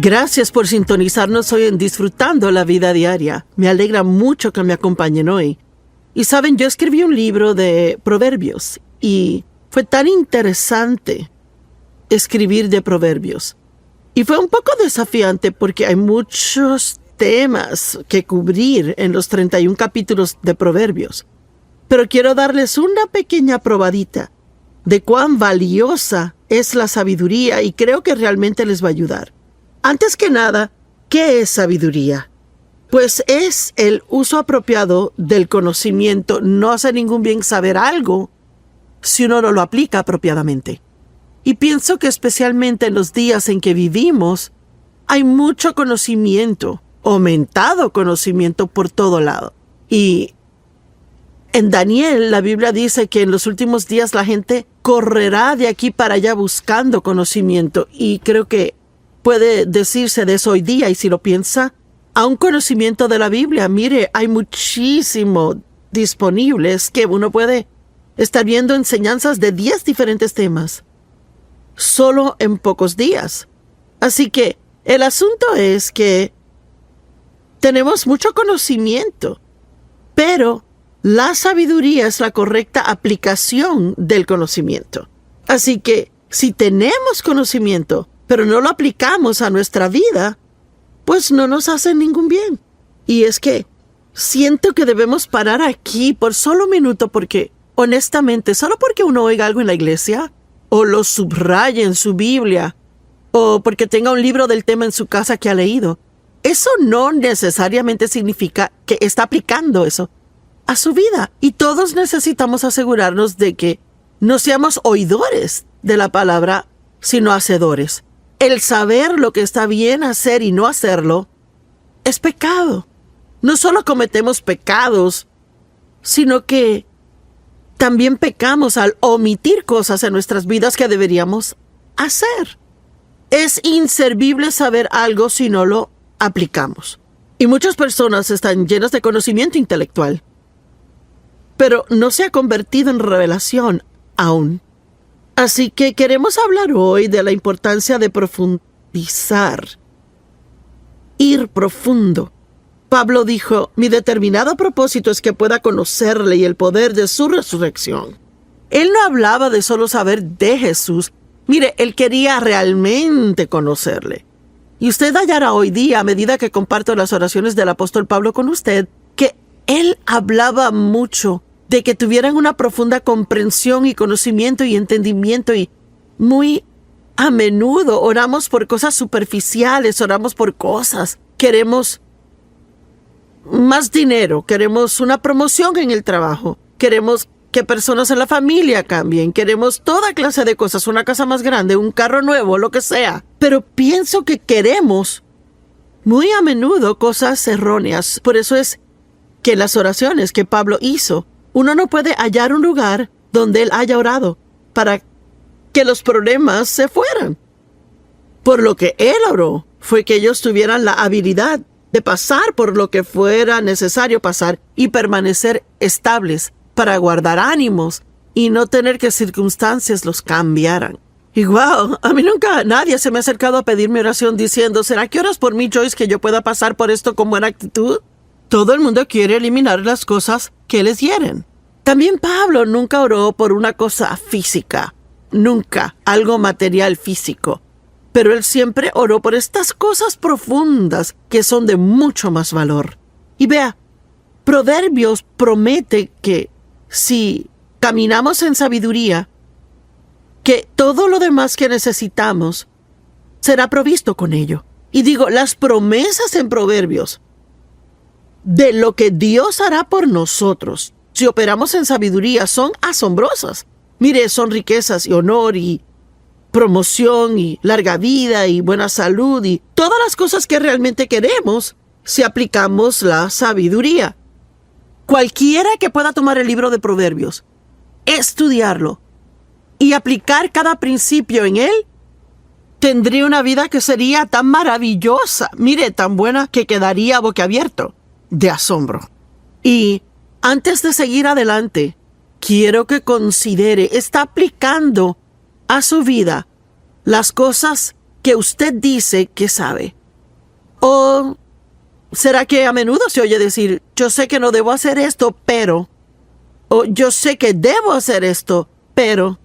Gracias por sintonizarnos hoy en Disfrutando la Vida Diaria. Me alegra mucho que me acompañen hoy. Y saben, yo escribí un libro de proverbios y fue tan interesante escribir de proverbios. Y fue un poco desafiante porque hay muchos temas que cubrir en los 31 capítulos de proverbios. Pero quiero darles una pequeña probadita de cuán valiosa es la sabiduría y creo que realmente les va a ayudar. Antes que nada, ¿qué es sabiduría? Pues es el uso apropiado del conocimiento. No hace ningún bien saber algo si uno no lo aplica apropiadamente. Y pienso que especialmente en los días en que vivimos, hay mucho conocimiento, aumentado conocimiento por todo lado. Y en Daniel, la Biblia dice que en los últimos días la gente correrá de aquí para allá buscando conocimiento. Y creo que puede decirse de eso hoy día, y si lo piensa, a un conocimiento de la Biblia, mire, hay muchísimo disponibles que uno puede estar viendo enseñanzas de 10 diferentes temas, solo en pocos días. Así que el asunto es que tenemos mucho conocimiento, pero la sabiduría es la correcta aplicación del conocimiento. Así que si tenemos conocimiento, pero no lo aplicamos a nuestra vida, pues no nos hace ningún bien. Y es que siento que debemos parar aquí por solo un minuto porque, honestamente, solo porque uno oiga algo en la iglesia, o lo subraye en su Biblia, o porque tenga un libro del tema en su casa que ha leído, eso no necesariamente significa que está aplicando eso a su vida. Y todos necesitamos asegurarnos de que no seamos oidores de la palabra, sino hacedores. El saber lo que está bien hacer y no hacerlo es pecado. No solo cometemos pecados, sino que también pecamos al omitir cosas en nuestras vidas que deberíamos hacer. Es inservible saber algo si no lo aplicamos. Y muchas personas están llenas de conocimiento intelectual, pero no se ha convertido en revelación aún. Así que queremos hablar hoy de la importancia de profundizar, ir profundo. Pablo dijo, mi determinado propósito es que pueda conocerle y el poder de su resurrección. Él no hablaba de solo saber de Jesús. Mire, él quería realmente conocerle. Y usted hallará hoy día, a medida que comparto las oraciones del apóstol Pablo con usted, que él hablaba mucho de que tuvieran una profunda comprensión y conocimiento y entendimiento, y muy a menudo oramos por cosas superficiales, oramos por cosas. Queremos más dinero, queremos una promoción en el trabajo, queremos que personas en la familia cambien, queremos toda clase de cosas, una casa más grande, un carro nuevo, lo que sea. Pero pienso que queremos muy a menudo cosas erróneas. Por eso es que las oraciones que Pablo hizo, uno no puede hallar un lugar donde él haya orado para que los problemas se fueran. Por lo que él oró fue que ellos tuvieran la habilidad de pasar por lo que fuera necesario pasar y permanecer estables para guardar ánimos y no tener que circunstancias los cambiaran. Y wow, a mí nunca nadie se me ha acercado a pedirme oración diciendo, ¿será que oras por mí, Joyce, que yo pueda pasar por esto con buena actitud? Todo el mundo quiere eliminar las cosas que les hieren. También Pablo nunca oró por una cosa física, nunca algo material físico, pero él siempre oró por estas cosas profundas que son de mucho más valor. Y vea, Proverbios promete que si caminamos en sabiduría, que todo lo demás que necesitamos será provisto con ello. Y digo, las promesas en Proverbios de lo que Dios hará por nosotros si operamos en sabiduría son asombrosas. Mire, son riquezas y honor y promoción y larga vida y buena salud y todas las cosas que realmente queremos si aplicamos la sabiduría. Cualquiera que pueda tomar el libro de Proverbios, estudiarlo y aplicar cada principio en él, tendría una vida que sería tan maravillosa, mire, tan buena que quedaría boquiabierto de asombro. Y antes de seguir adelante, quiero que considere, ¿está aplicando a su vida las cosas que usted dice que sabe? ¿O será que a menudo se oye decir, yo sé que no debo hacer esto, pero... o yo sé que debo hacer esto, pero...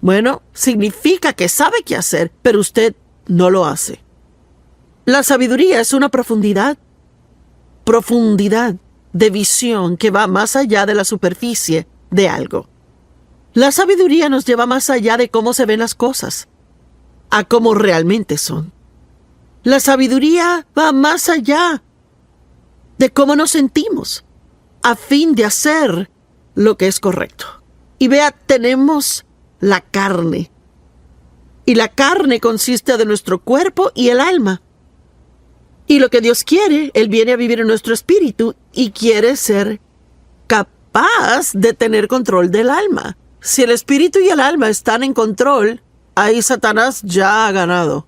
bueno, significa que sabe qué hacer, pero usted no lo hace. La sabiduría es una profundidad de visión que va más allá de la superficie de algo. La sabiduría nos lleva más allá de cómo se ven las cosas, a cómo realmente son. La sabiduría va más allá de cómo nos sentimos, a fin de hacer lo que es correcto. Y vea, tenemos la carne. Y la carne consiste de nuestro cuerpo y el alma. Y lo que Dios quiere, Él viene a vivir en nuestro espíritu y quiere ser capaz de tener control del alma. Si el espíritu y el alma están en control, ahí Satanás ya ha ganado.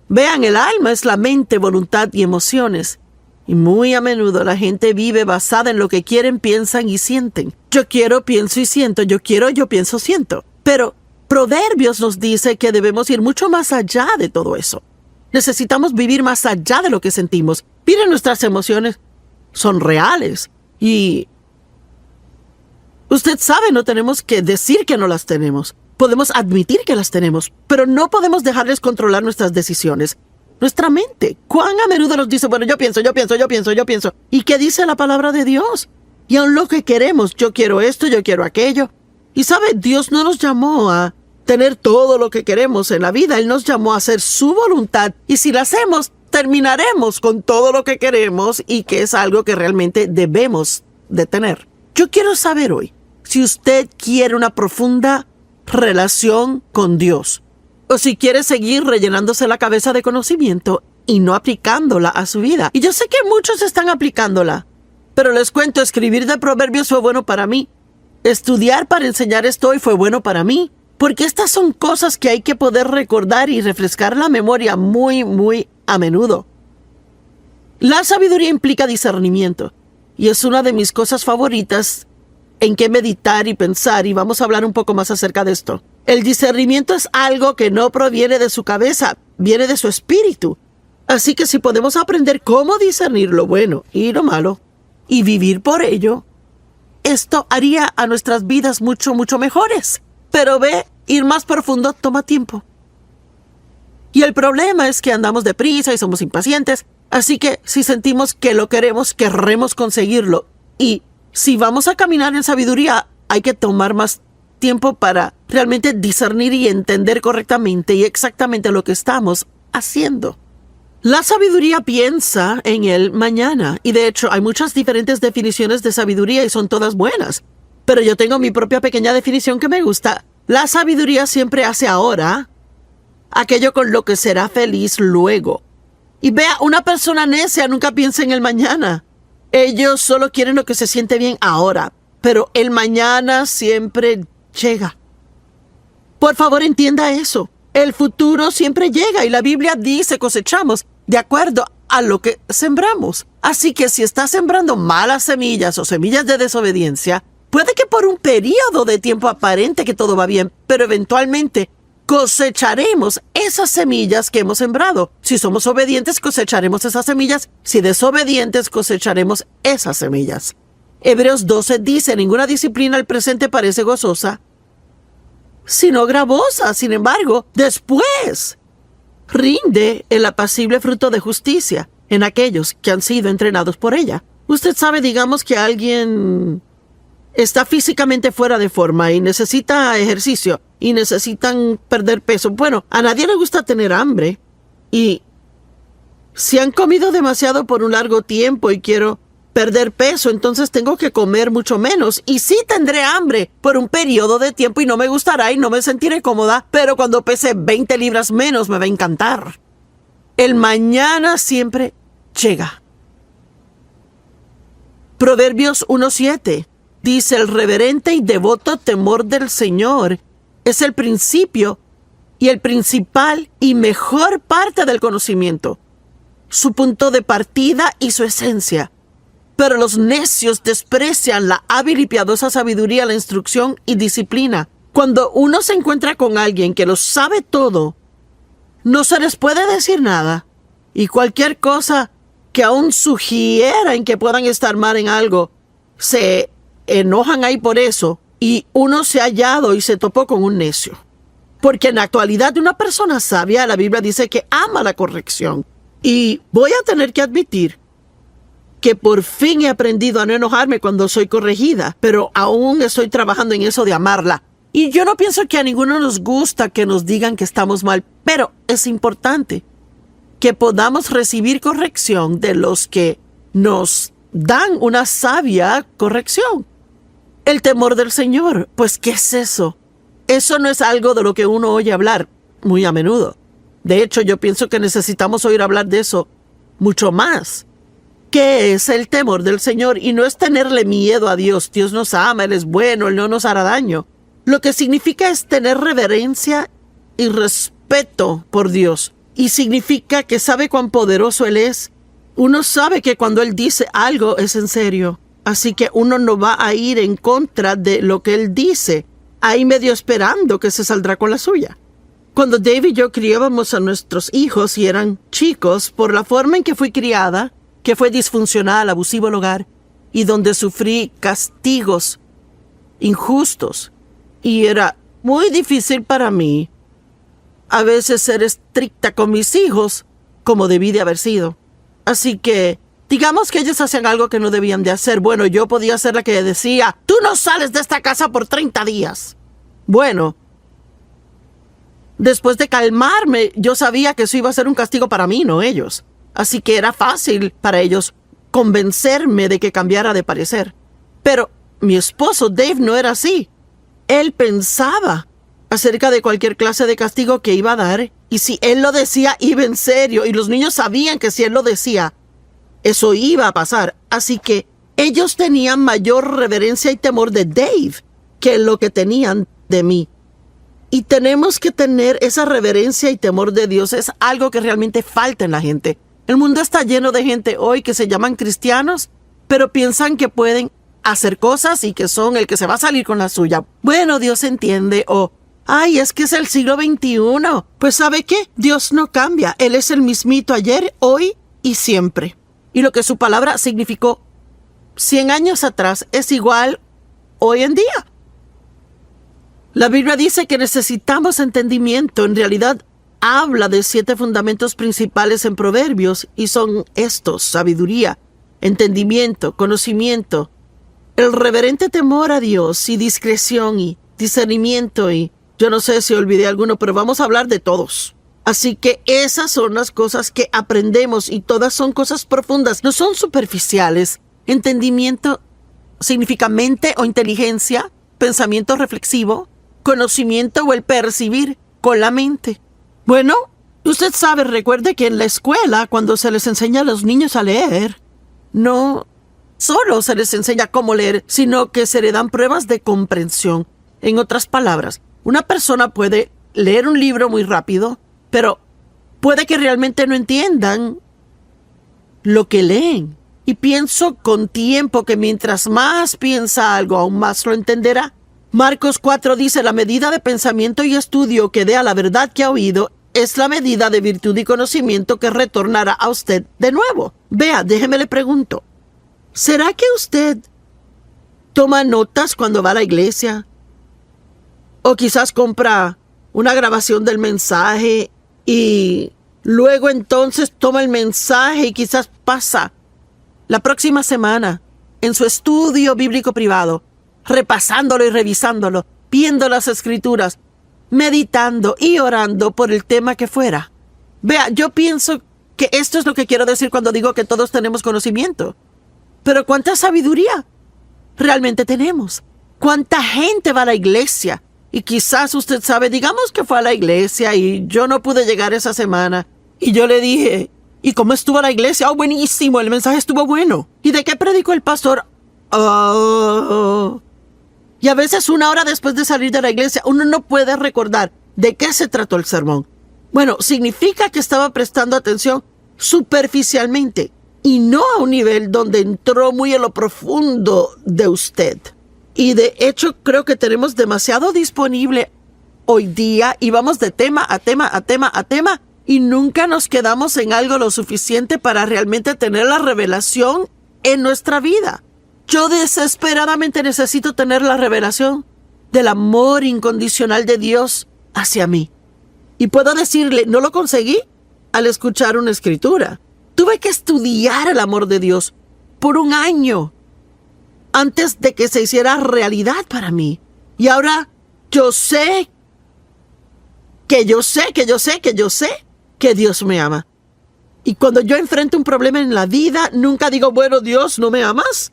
Vean, el alma es la mente, voluntad y emociones. Y muy a menudo la gente vive basada en lo que quieren, piensan y sienten. Yo quiero, pienso y siento. Yo quiero, yo pienso, siento. Pero Proverbios nos dice que debemos ir mucho más allá de todo eso. Necesitamos vivir más allá de lo que sentimos. Miren, nuestras emociones son reales. Y usted sabe, no tenemos que decir que no las tenemos. Podemos admitir que las tenemos, pero no podemos dejarles controlar nuestras decisiones. Nuestra mente, ¿cuán a menudo nos dice, bueno, yo pienso? ¿Y qué dice la palabra de Dios? Y aun lo que queremos, yo quiero esto, yo quiero aquello. Y sabe, Dios no nos llamó a tener todo lo que queremos en la vida. Él nos llamó a hacer su voluntad. Y si la hacemos, terminaremos con todo lo que queremos y que es algo que realmente debemos de tener. Yo quiero saber hoy si usted quiere una profunda relación con Dios, o si quiere seguir rellenándose la cabeza de conocimiento y no aplicándola a su vida. Y yo sé que muchos están aplicándola, pero les cuento, escribir de Proverbios fue bueno para mí. Estudiar para enseñar esto hoy fue bueno para mí, porque estas son cosas que hay que poder recordar y refrescar la memoria muy a menudo. La sabiduría implica discernimiento, y es una de mis cosas favoritas en que meditar y pensar, y vamos a hablar un poco más acerca de esto. El discernimiento es algo que no proviene de su cabeza, viene de su espíritu. Así que si podemos aprender cómo discernir lo bueno y lo malo, y vivir por ello, esto haría a nuestras vidas mucho mejores. Pero ve, ir más profundo toma tiempo. Y el problema es que andamos deprisa y somos impacientes. Así que si sentimos que lo queremos, querremos conseguirlo. Y si vamos a caminar en sabiduría, hay que tomar más tiempo para realmente discernir y entender correctamente y exactamente lo que estamos haciendo. La sabiduría piensa en el mañana, y de hecho hay muchas diferentes definiciones de sabiduría y son todas buenas. Pero yo tengo mi propia pequeña definición que me gusta. La sabiduría siempre hace ahora aquello con lo que será feliz luego. Y vea, una persona necia nunca piensa en el mañana. Ellos solo quieren lo que se siente bien ahora, pero el mañana siempre llega. Por favor, entienda eso. El futuro siempre llega y la Biblia dice cosechamos de acuerdo a lo que sembramos. Así que si está sembrando malas semillas o semillas de desobediencia, puede que por un periodo de tiempo aparente que todo va bien, pero eventualmente cosecharemos esas semillas que hemos sembrado. Si somos obedientes, cosecharemos esas semillas. Si desobedientes, cosecharemos esas semillas. Hebreos 12 dice, ninguna disciplina al presente parece gozosa, sino gravosa. Sin embargo, después rinde el apacible fruto de justicia en aquellos que han sido entrenados por ella. Usted sabe, digamos que alguien está físicamente fuera de forma y necesita ejercicio y necesitan perder peso. Bueno, a nadie le gusta tener hambre. Y si han comido demasiado por un largo tiempo y quiero perder peso, entonces tengo que comer mucho menos. Y sí tendré hambre por un periodo de tiempo y no me gustará y no me sentiré cómoda, pero cuando pese 20 libras menos me va a encantar. El mañana siempre llega. Proverbios 1:7 dice, el reverente y devoto temor del Señor es el principio y el principal y mejor parte del conocimiento, su punto de partida y su esencia. Pero los necios desprecian la hábil y piadosa sabiduría, la instrucción y disciplina. Cuando uno se encuentra con alguien que lo sabe todo, no se les puede decir nada. Y cualquier cosa que aún sugieran que puedan estar mal en algo, se enojan ahí por eso. Y uno se ha hallado y se topó con un necio. Porque en la actualidad una persona sabia, la Biblia dice que ama la corrección. Y voy a tener que admitir que por fin he aprendido a no enojarme cuando soy corregida, pero aún estoy trabajando en eso de amarla. Y yo no pienso que a ninguno nos gusta que nos digan que estamos mal, pero es importante que podamos recibir corrección de los que nos dan una sabia corrección. El temor del Señor, pues ¿qué es eso? Eso no es algo de lo que uno oye hablar muy a menudo. De hecho, yo pienso que necesitamos oír hablar de eso mucho más. ¿Qué es el temor del Señor? Y no es tenerle miedo a Dios. Dios nos ama, Él es bueno, Él no nos hará daño. Lo que significa es tener reverencia y respeto por Dios. Y significa que sabe cuán poderoso Él es. Uno sabe que cuando Él dice algo es en serio. Así que uno no va a ir en contra de lo que Él dice, ahí medio esperando que se saldrá con la suya. Cuando Dave y yo criábamos a nuestros hijos y eran chicos, por la forma en que fui criada, que fue disfuncional, abusivo el hogar, y donde sufrí castigos injustos, y era muy difícil para mí a veces ser estricta con mis hijos como debí de haber sido. Así que, digamos que ellos hacían algo que no debían de hacer. Bueno, yo podía ser la que decía, tú no sales de esta casa por 30 días. Bueno, después de calmarme, yo sabía que eso iba a ser un castigo para mí, no ellos. Así que era fácil para ellos convencerme de que cambiara de parecer. Pero mi esposo Dave no era así. Él pensaba acerca de cualquier clase de castigo que iba a dar, y si él lo decía, iba en serio, y los niños sabían que si él lo decía, eso iba a pasar. Así que ellos tenían mayor reverencia y temor de Dave que lo que tenían de mí. Y tenemos que tener esa reverencia y temor de Dios. Es algo que realmente falta en la gente. El mundo está lleno de gente hoy que se llaman cristianos, pero piensan que pueden hacer cosas y que son el que se va a salir con la suya. Bueno, Dios entiende, o ay, es que es el siglo XXI. Pues ¿sabe qué? Dios no cambia. Él es el mismito ayer, hoy y siempre. Y lo que su palabra significó 100 años atrás es igual hoy en día. La Biblia dice que necesitamos entendimiento. En realidad, habla de 7 fundamentos principales en Proverbios, y son estos: sabiduría, entendimiento, conocimiento, el reverente temor a Dios, y discreción, y discernimiento, y yo no sé si olvidé alguno, pero vamos a hablar de todos. Así que esas son las cosas que aprendemos, y todas son cosas profundas, no son superficiales. Entendimiento significa mente o inteligencia, pensamiento reflexivo, conocimiento o el percibir con la mente. Bueno, usted sabe, recuerde que en la escuela, cuando se les enseña a los niños a leer, no solo se les enseña cómo leer, sino que se le dan pruebas de comprensión. En otras palabras, una persona puede leer un libro muy rápido, pero puede que realmente no entiendan lo que leen. Y pienso con tiempo que mientras más piensa algo, aún más lo entenderá. Marcos 4 dice: la medida de pensamiento y estudio que dé a la verdad que ha oído es la medida de virtud y conocimiento que retornará a usted de nuevo. Vea, déjeme le pregunto, ¿será que usted toma notas cuando va a la iglesia? O quizás compra una grabación del mensaje y luego entonces toma el mensaje y quizás pasa la próxima semana en su estudio bíblico privado, repasándolo y revisándolo, viendo las escrituras, meditando y orando por el tema que fuera. Vea, yo pienso que esto es lo que quiero decir cuando digo que todos tenemos conocimiento. Pero ¿cuánta sabiduría realmente tenemos? ¿Cuánta gente va a la iglesia? Y quizás usted sabe, digamos que fue a la iglesia y yo no pude llegar esa semana. Y yo le dije, ¿y cómo estuvo la iglesia? Oh, buenísimo, el mensaje estuvo bueno. ¿Y de qué predicó el pastor? Oh. Y a veces 1 hora después de salir de la iglesia, uno no puede recordar de qué se trató el sermón. Bueno, significa que estaba prestando atención superficialmente y no a un nivel donde entró muy en lo profundo de usted. Y de hecho creo que tenemos demasiado disponible hoy día y vamos de tema a tema a tema a tema Y nunca nos quedamos en algo lo suficiente para realmente tener la revelación en nuestra vida. Yo desesperadamente necesito tener la revelación del amor incondicional de Dios hacia mí. Y puedo decirle, no lo conseguí al escuchar una escritura. Tuve que estudiar el amor de Dios por 1 año antes de que se hiciera realidad para mí. Y ahora yo sé que Dios me ama. Y cuando yo enfrento un problema en la vida, nunca digo, bueno, Dios, ¿no me amas?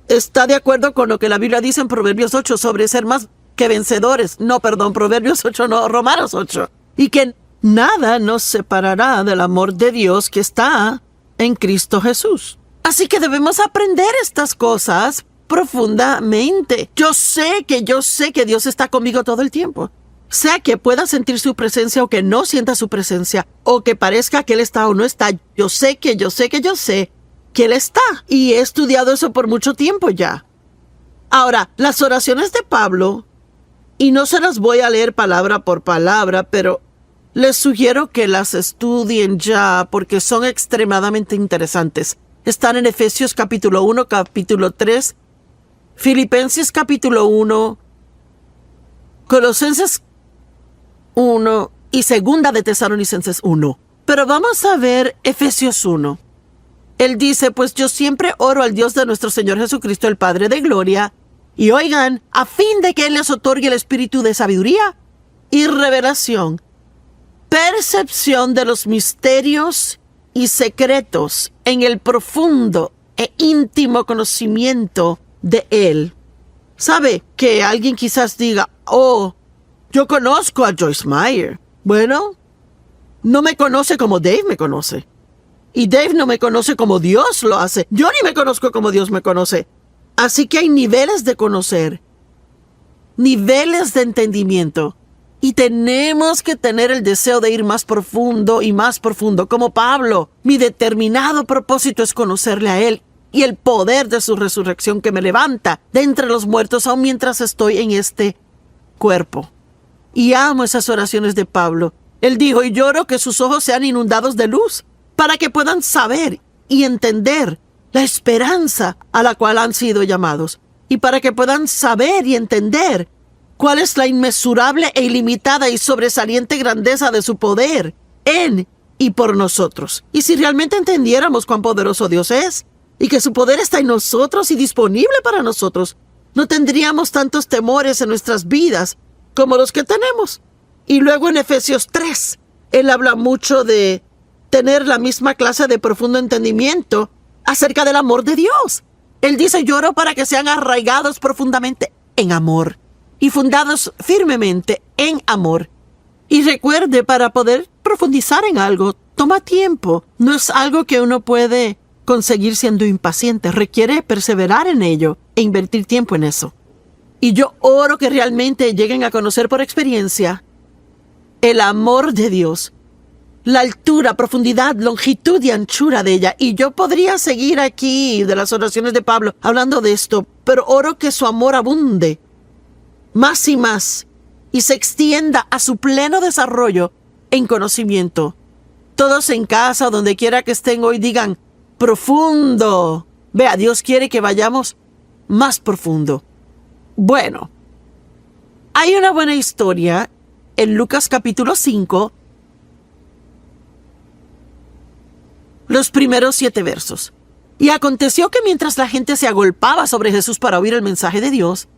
¿Está de acuerdo con lo que la Biblia dice en Proverbios 8 sobre ser más que vencedores? No, perdón, Proverbios 8 no, Romanos 8. Y que nada nos separará del amor de Dios que está en Cristo Jesús. Así que debemos aprender estas cosas profundamente. Yo sé que Dios está conmigo todo el tiempo. Sea que pueda sentir su presencia o que no sienta su presencia, o que parezca que Él está o no está, yo sé que Él está. Y he estudiado eso por mucho tiempo ya. Ahora, las oraciones de Pablo, y no se las voy a leer palabra por palabra, pero les sugiero que las estudien ya porque son extremadamente interesantes. Están en Efesios capítulo 1, capítulo 3, Filipenses capítulo 1, Colosenses 1 y segunda de Tesalonicenses 1. Pero vamos a ver Efesios 1. Él dice, pues yo siempre oro al Dios de nuestro Señor Jesucristo, el Padre de Gloria, y oigan, a fin de que Él les otorgue el espíritu de sabiduría y revelación, percepción de los misterios y secretos en el profundo e íntimo conocimiento de Él. ¿Sabe que alguien quizás diga, oh, yo conozco a Joyce Meyer? Bueno, no me conoce como Dave me conoce. Y Dave no me conoce como Dios lo hace. Yo ni me conozco como Dios me conoce. Así que hay niveles de conocer, niveles de entendimiento. Y tenemos que tener el deseo de ir más profundo y más profundo. Como Pablo, mi determinado propósito es conocerle a Él y el poder de su resurrección que me levanta de entre los muertos aun mientras estoy en este cuerpo. Y amo esas oraciones de Pablo. Él dijo, y lloro que sus ojos sean inundados de luz, para que puedan saber y entender la esperanza a la cual han sido llamados, y para que puedan saber y entender cuál es la inmesurable e ilimitada y sobresaliente grandeza de su poder en y por nosotros. Y si realmente entendiéramos cuán poderoso Dios es, y que su poder está en nosotros y disponible para nosotros, no tendríamos tantos temores en nuestras vidas como los que tenemos. Y luego en Efesios 3, él habla mucho de tener la misma clase de profundo entendimiento acerca del amor de Dios. Él dice, lloro para que sean arraigados profundamente en amor y fundados firmemente en amor. Y recuerde, para poder profundizar en algo, toma tiempo. No es algo que uno puede conseguir siendo impaciente. Requiere perseverar en ello e invertir tiempo en eso. Y yo oro que realmente lleguen a conocer por experiencia el amor de Dios, la altura, profundidad, longitud y anchura de ella. Y yo podría seguir aquí de las oraciones de Pablo hablando de esto, pero oro que su amor abunde más y más y se extienda a su pleno desarrollo en conocimiento. Todos en casa o donde quiera que estén hoy digan, profundo. Vea, Dios quiere que vayamos más profundo. Bueno, hay una buena historia en Lucas capítulo 5, los primeros 7 versos. Y aconteció que mientras la gente se agolpaba sobre Jesús para oír el mensaje de Dios,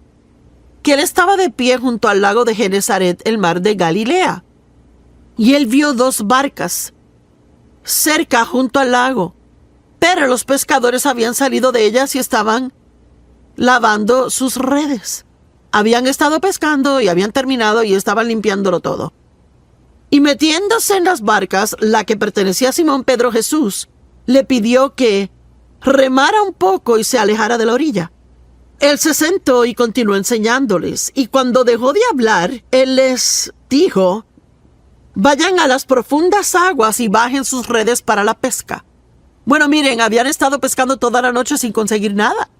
que él estaba de pie junto al lago de Genezaret, el mar de Galilea. Y él vio 2 barcas cerca junto al lago, pero los pescadores habían salido de ellas y estaban lavando sus redes. Habían estado pescando y habían terminado y estaban limpiándolo todo. Y metiéndose en las barcas, la que pertenecía a Simón Pedro, Jesús le pidió que remara un poco y se alejara de la orilla. Él se sentó y continuó enseñándoles, y cuando dejó de hablar, él les dijo, vayan a las profundas aguas y bajen sus redes para la pesca. Bueno, miren, habían estado pescando toda la noche sin conseguir nada.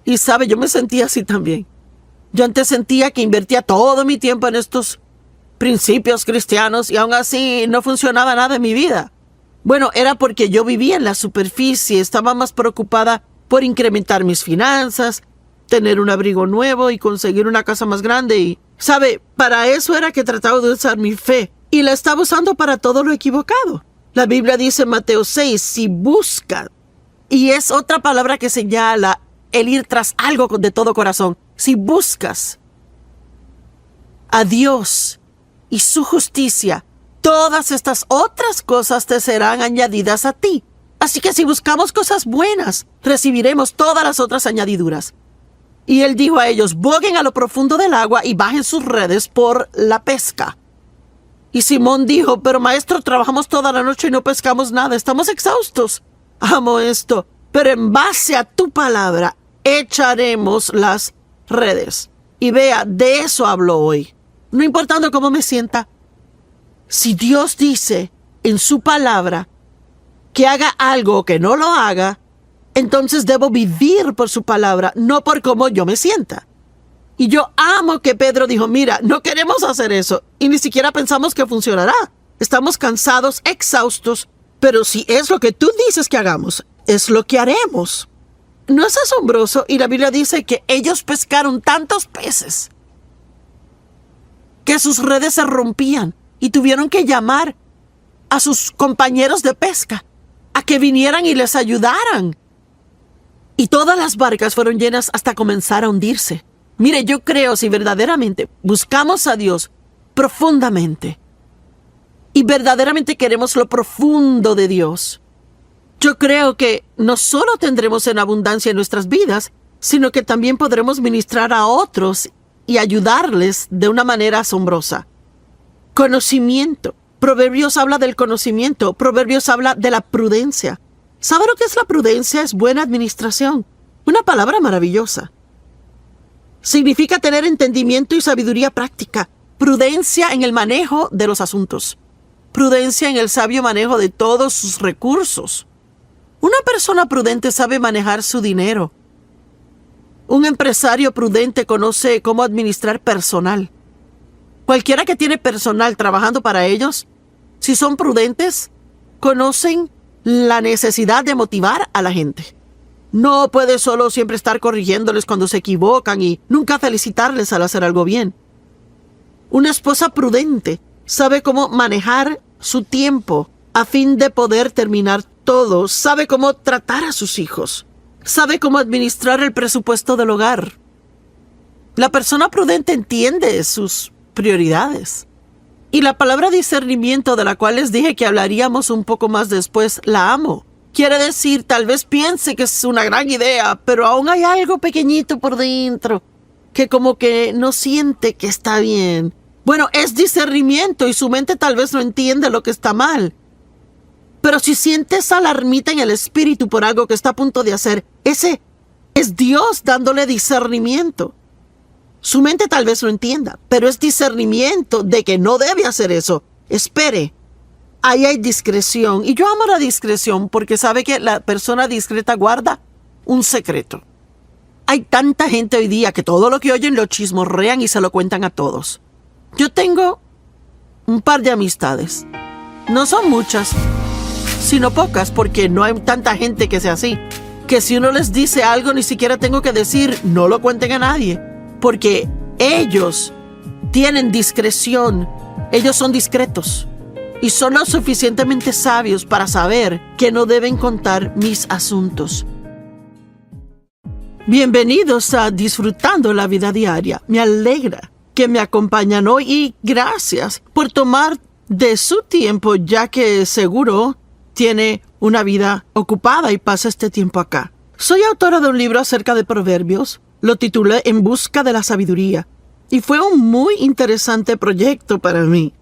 Y sabe, yo me sentía así también. Yo antes sentía que invertía todo mi tiempo en estos principios cristianos y aún así no funcionaba nada en mi vida. Bueno, era porque yo vivía en la superficie, estaba más preocupada por incrementar mis finanzas, tener un abrigo nuevo y conseguir una casa más grande y, ¿sabe? Para eso era que trataba de usar mi fe y la estaba usando para todo lo equivocado. La Biblia dice en Mateo 6, si buscan, y es otra palabra que señala el ir tras algo de todo corazón. Si buscas a Dios y su justicia, todas estas otras cosas te serán añadidas a ti. Así que si buscamos cosas buenas, recibiremos todas las otras añadiduras. Y él dijo a ellos, boguen a lo profundo del agua y bajen sus redes por la pesca. Y Simón dijo, pero maestro, trabajamos toda la noche y no pescamos nada, estamos exhaustos. Amo esto, pero en base a tu palabra echaremos las redes. Y vea, de eso hablo hoy. No importando cómo me sienta, si Dios dice en su palabra que haga algo o que no lo haga, entonces debo vivir por su palabra, no por cómo yo me sienta. Y yo amo que Pedro dijo, mira, no queremos hacer eso y ni siquiera pensamos que funcionará. Estamos cansados, exhaustos, pero si es lo que tú dices que hagamos, es lo que haremos. ¿No es asombroso? Y la Biblia dice que ellos pescaron tantos peces que sus redes se rompían y tuvieron que llamar a sus compañeros de pesca a que vinieran y les ayudaran. Y todas las barcas fueron llenas hasta comenzar a hundirse. Mire, yo creo si verdaderamente buscamos a Dios profundamente y verdaderamente queremos lo profundo de Dios, yo creo que no solo tendremos en abundancia en nuestras vidas, sino que también podremos ministrar a otros y ayudarles de una manera asombrosa. Conocimiento. Proverbios habla del conocimiento. Proverbios habla de la prudencia. ¿Sabe lo que es la prudencia? Es buena administración. Una palabra maravillosa. Significa tener entendimiento y sabiduría práctica. Prudencia en el manejo de los asuntos. Prudencia en el sabio manejo de todos sus recursos. Una persona prudente sabe manejar su dinero. Un empresario prudente conoce cómo administrar personal. Cualquiera que tiene personal trabajando para ellos, si son prudentes, conocen la necesidad de motivar a la gente. No puede solo siempre estar corrigiéndoles cuando se equivocan y nunca felicitarles al hacer algo bien. Una esposa prudente sabe cómo manejar su tiempo a fin de poder terminar todo, sabe cómo tratar a sus hijos, sabe cómo administrar el presupuesto del hogar. La persona prudente entiende sus prioridades. Y la palabra discernimiento, de la cual les dije que hablaríamos un poco más después, la amo. Quiere decir, tal vez piense que es una gran idea, pero aún hay algo pequeñito por dentro que como que no siente que está bien. Bueno, es discernimiento y su mente tal vez no entiende lo que está mal. Pero si sientes alarmita en el espíritu por algo que está a punto de hacer, ese es Dios dándole discernimiento. Su mente tal vez lo entienda, pero es discernimiento de que no debe hacer eso. Espere. Ahí hay discreción. Y yo amo la discreción porque sabe que la persona discreta guarda un secreto. Hay tanta gente hoy día que todo lo que oyen lo chismorrean y se lo cuentan a todos. Yo tengo un par de amistades. No son muchas, sino pocas, porque no hay tanta gente que sea así. Que si uno les dice algo, ni siquiera tengo que decir, no lo cuenten a nadie. Porque ellos tienen discreción, ellos son discretos y son lo suficientemente sabios para saber que no deben contar mis asuntos. Bienvenidos a Disfrutando la Vida Diaria. Me alegra que me acompañan hoy y gracias por tomar de su tiempo, ya que seguro tiene una vida ocupada y pasa este tiempo acá. Soy autora de un libro acerca de proverbios. Lo titulé En busca de la sabiduría y fue un muy interesante proyecto para mí.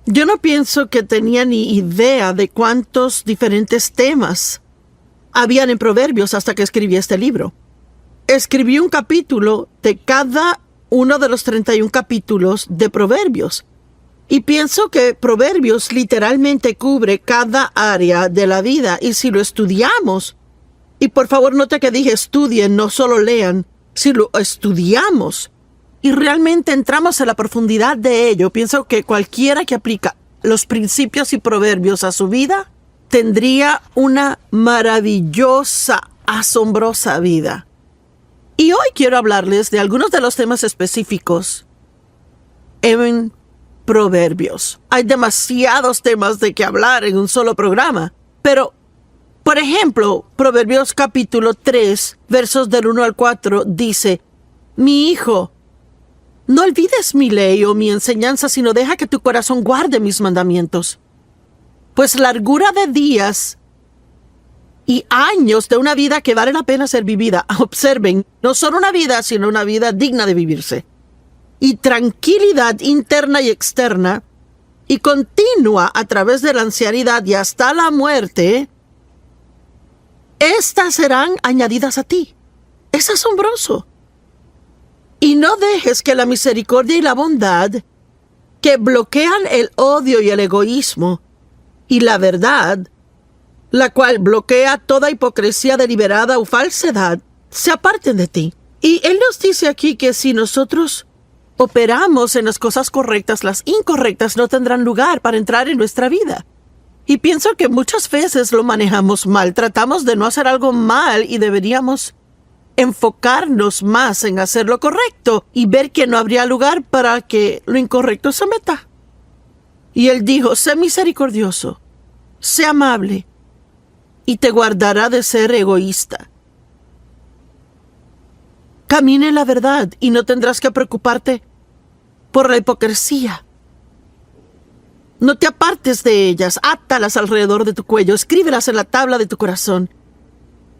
Yo no pienso que tenía ni idea de cuántos diferentes temas habían en Proverbios hasta que escribí este libro. Escribí un capítulo de cada uno de los 31 capítulos de Proverbios y pienso que Proverbios literalmente cubre cada área de la vida y si lo estudiamos, y por favor note que dije estudien, no solo lean, si lo estudiamos y realmente entramos en la profundidad de ello, pienso que cualquiera que aplica los principios y proverbios a su vida tendría una maravillosa, asombrosa vida. Y hoy quiero hablarles de algunos de los temas específicos en Proverbios. Hay demasiados temas de que hablar en un solo programa, pero, por ejemplo, Proverbios capítulo 3, versos del 1 al 4, dice: Mi hijo, no olvides mi ley o mi enseñanza, sino deja que tu corazón guarde mis mandamientos. Pues largura de días y años de una vida que vale la pena ser vivida. Observen, no solo una vida, sino una vida digna de vivirse. Y tranquilidad interna y externa, y continua a través de la ancianidad y hasta la muerte, estas serán añadidas a ti. Es asombroso. Y no dejes que la misericordia y la bondad, que bloquean el odio y el egoísmo, y la verdad, la cual bloquea toda hipocresía deliberada o falsedad, se aparten de ti. Y Él nos dice aquí que si nosotros operamos en las cosas correctas, las incorrectas no tendrán lugar para entrar en nuestra vida. Y pienso que muchas veces lo manejamos mal. Tratamos de no hacer algo mal y deberíamos enfocarnos más en hacer lo correcto y ver que no habría lugar para que lo incorrecto se meta. Y Él dijo: sé misericordioso, sé amable, y te guardará de ser egoísta. Camina en la verdad y no tendrás que preocuparte por la hipocresía. No te apartes de ellas, átalas alrededor de tu cuello, escríbelas en la tabla de tu corazón.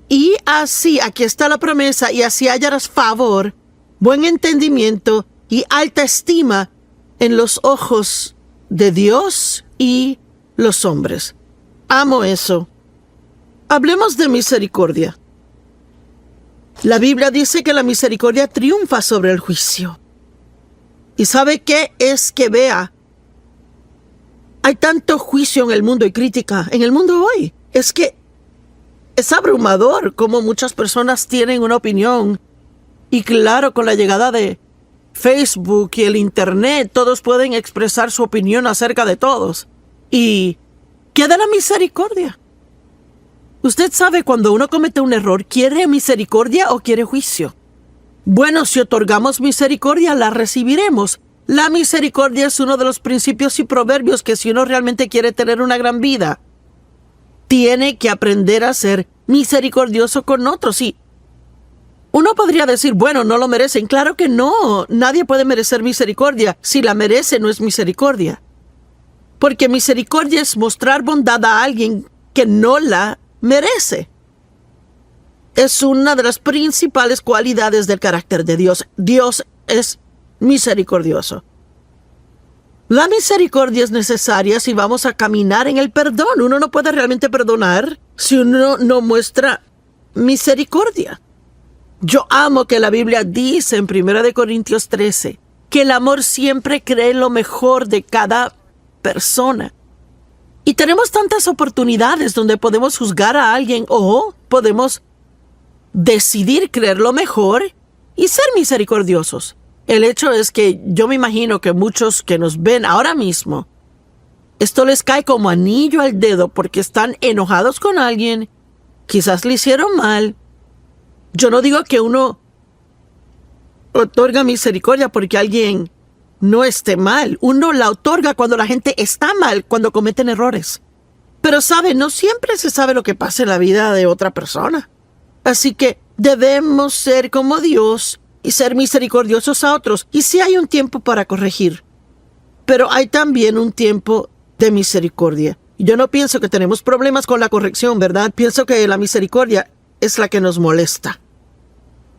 Y así, aquí está la promesa, y así hallarás favor, buen entendimiento y alta estima en los ojos de Dios y los hombres. Amo eso. Hablemos de misericordia. La Biblia dice que la misericordia triunfa sobre el juicio. ¿Y sabe qué es que vea? Hay tanto juicio en el mundo y crítica en el mundo hoy. Es que es abrumador cómo muchas personas tienen una opinión. Y claro, con la llegada de Facebook y el Internet, todos pueden expresar su opinión acerca de todos. ¿Y qué de la misericordia? Usted sabe, cuando uno comete un error, ¿quiere misericordia o quiere juicio? Bueno, si otorgamos misericordia, la recibiremos. La misericordia es uno de los principios y proverbios que, si uno realmente quiere tener una gran vida, tiene que aprender a ser misericordioso con otros. Y uno podría decir: bueno, no lo merecen. Claro que no. Nadie puede merecer misericordia. Si la merece, no es misericordia. Porque misericordia es mostrar bondad a alguien que no la merece. Es una de las principales cualidades del carácter de Dios. Dios es misericordioso. La misericordia es necesaria si vamos a caminar en el perdón. Uno no puede realmente perdonar si uno no muestra misericordia. Yo amo que la Biblia dice en 1 Corintios 13 que el amor siempre cree lo mejor de cada persona. Y tenemos tantas oportunidades donde podemos juzgar a alguien o podemos decidir creer lo mejor y ser misericordiosos. El hecho es que yo me imagino que muchos que nos ven ahora mismo, esto les cae como anillo al dedo porque están enojados con alguien, quizás le hicieron mal. Yo no digo que uno otorga misericordia porque alguien no esté mal. Uno la otorga cuando la gente está mal, cuando cometen errores. Pero sabe, no siempre se sabe lo que pasa en la vida de otra persona. Así que debemos ser como Dios y ser misericordiosos a otros. Y sí hay un tiempo para corregir, pero hay también un tiempo de misericordia. Yo no pienso que tenemos problemas con la corrección, ¿verdad? Pienso que la misericordia es la que nos molesta.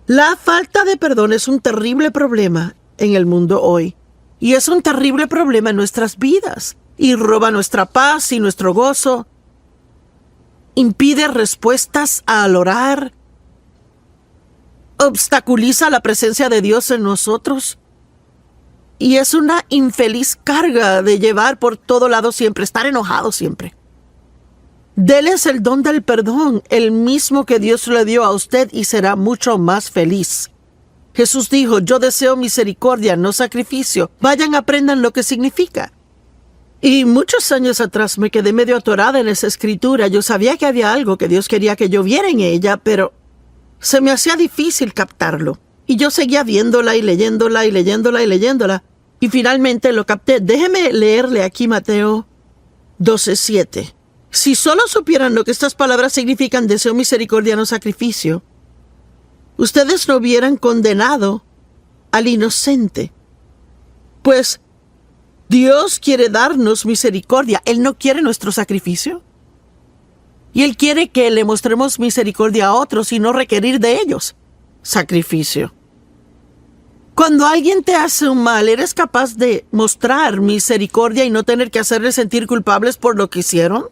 La falta de perdón es un terrible problema en el mundo hoy. Y es un terrible problema en nuestras vidas. Y roba nuestra paz y nuestro gozo. Impide respuestas al orar. Obstaculiza la presencia de Dios en nosotros. Y es una infeliz carga de llevar por todo lado siempre, estar enojado siempre. Déles el don del perdón, el mismo que Dios le dio a usted, y será mucho más feliz. Jesús dijo, yo deseo misericordia, no sacrificio. Vayan, aprendan lo que significa. Y muchos años atrás me quedé medio atorada en esa escritura. Yo sabía que había algo que Dios quería que yo viera en ella, pero se me hacía difícil captarlo. Y yo seguía viéndola y leyéndola y leyéndola y leyéndola. Y finalmente lo capté. Déjeme leerle aquí Mateo 12:7. Si solo supieran lo que estas palabras significan, deseo misericordia, no sacrificio, ustedes no hubieran condenado al inocente. Pues Dios quiere darnos misericordia. Él no quiere nuestro sacrificio. Y Él quiere que le mostremos misericordia a otros y no requerir de ellos sacrificio. Cuando alguien te hace un mal, ¿eres capaz de mostrar misericordia y no tener que hacerles sentir culpables por lo que hicieron?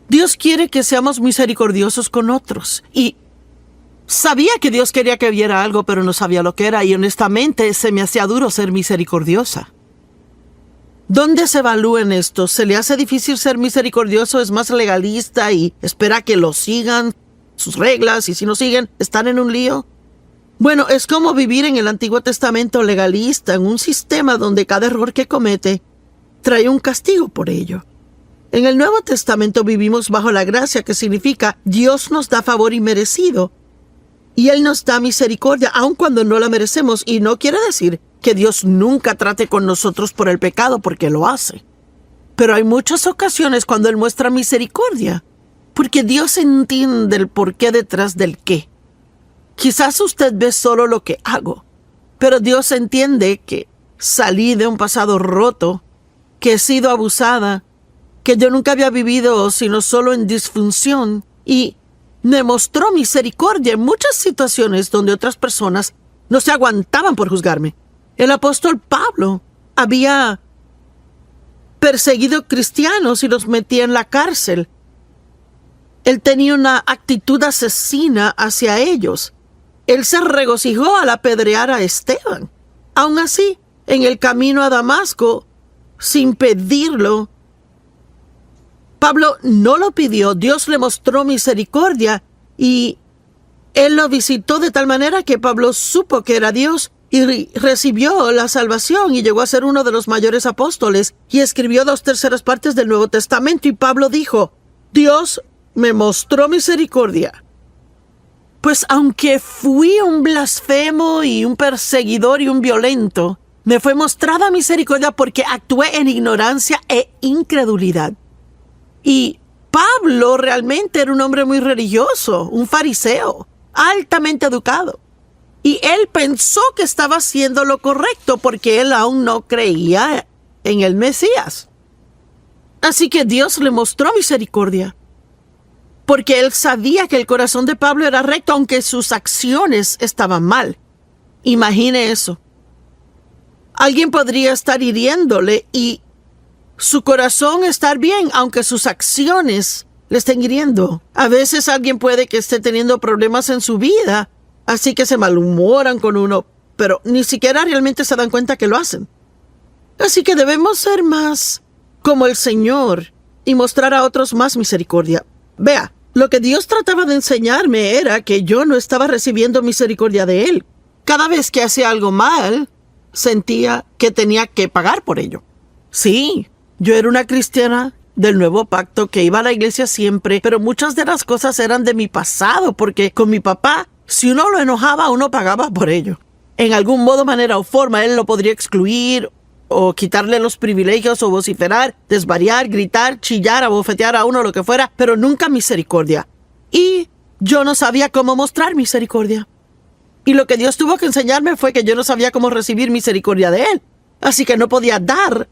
Dios quiere que seamos misericordiosos con otros. Y sabía que Dios quería que viera algo, pero no sabía lo que era. Y honestamente se me hacía duro ser misericordiosa. ¿Dónde se evalúa en esto? ¿Se le hace difícil ser misericordioso? ¿Es más legalista y espera que lo sigan sus reglas? Y si no siguen, ¿están en un lío? Bueno, es como vivir en el Antiguo Testamento legalista, en un sistema donde cada error que comete trae un castigo por ello. En el Nuevo Testamento vivimos bajo la gracia, que significa Dios nos da favor inmerecido y Él nos da misericordia aun cuando no la merecemos. Y no quiere decir que Dios nunca trate con nosotros por el pecado, porque lo hace. Pero hay muchas ocasiones cuando Él muestra misericordia, porque Dios entiende el porqué detrás del qué. Quizás usted ve solo lo que hago, pero Dios entiende que salí de un pasado roto, que he sido abusada, que yo nunca había vivido sino solo en disfunción, y me mostró misericordia en muchas situaciones donde otras personas no se aguantaban por juzgarme. El apóstol Pablo había perseguido cristianos y los metía en la cárcel. Él tenía una actitud asesina hacia ellos. Él se regocijó al apedrear a Esteban. Aún así, en el camino a Damasco, sin pedirlo, Pablo no lo pidió. Dios le mostró misericordia y Él lo visitó de tal manera que Pablo supo que era Dios y recibió la salvación y llegó a ser uno de los mayores apóstoles y escribió 2/3 partes del Nuevo Testamento. Y Pablo dijo, Dios me mostró misericordia. Pues aunque fui un blasfemo y un perseguidor y un violento, me fue mostrada misericordia porque actué en ignorancia e incredulidad. Y Pablo realmente era un hombre muy religioso, un fariseo, altamente educado. Y él pensó que estaba haciendo lo correcto porque él aún no creía en el Mesías. Así que Dios le mostró misericordia, porque él sabía que el corazón de Pablo era recto, aunque sus acciones estaban mal. Imagine eso. Alguien podría estar hiriéndole y su corazón estar bien, aunque sus acciones le estén hiriendo. A veces alguien puede que esté teniendo problemas en su vida, así que se malhumoran con uno, pero ni siquiera realmente se dan cuenta que lo hacen. Así que debemos ser más como el Señor y mostrar a otros más misericordia. Vea, lo que Dios trataba de enseñarme era que yo no estaba recibiendo misericordia de Él. Cada vez que hacía algo mal, sentía que tenía que pagar por ello. Sí, yo era una cristiana del Nuevo Pacto que iba a la iglesia siempre, pero muchas de las cosas eran de mi pasado, porque con mi papá, si uno lo enojaba, uno pagaba por ello. En algún modo, manera o forma, él lo podría excluir o quitarle los privilegios o vociferar, desvariar, gritar, chillar, abofetear a uno, lo que fuera, pero nunca misericordia. Y yo no sabía cómo mostrar misericordia. Y lo que Dios tuvo que enseñarme fue que yo no sabía cómo recibir misericordia de Él. Así que no podía dar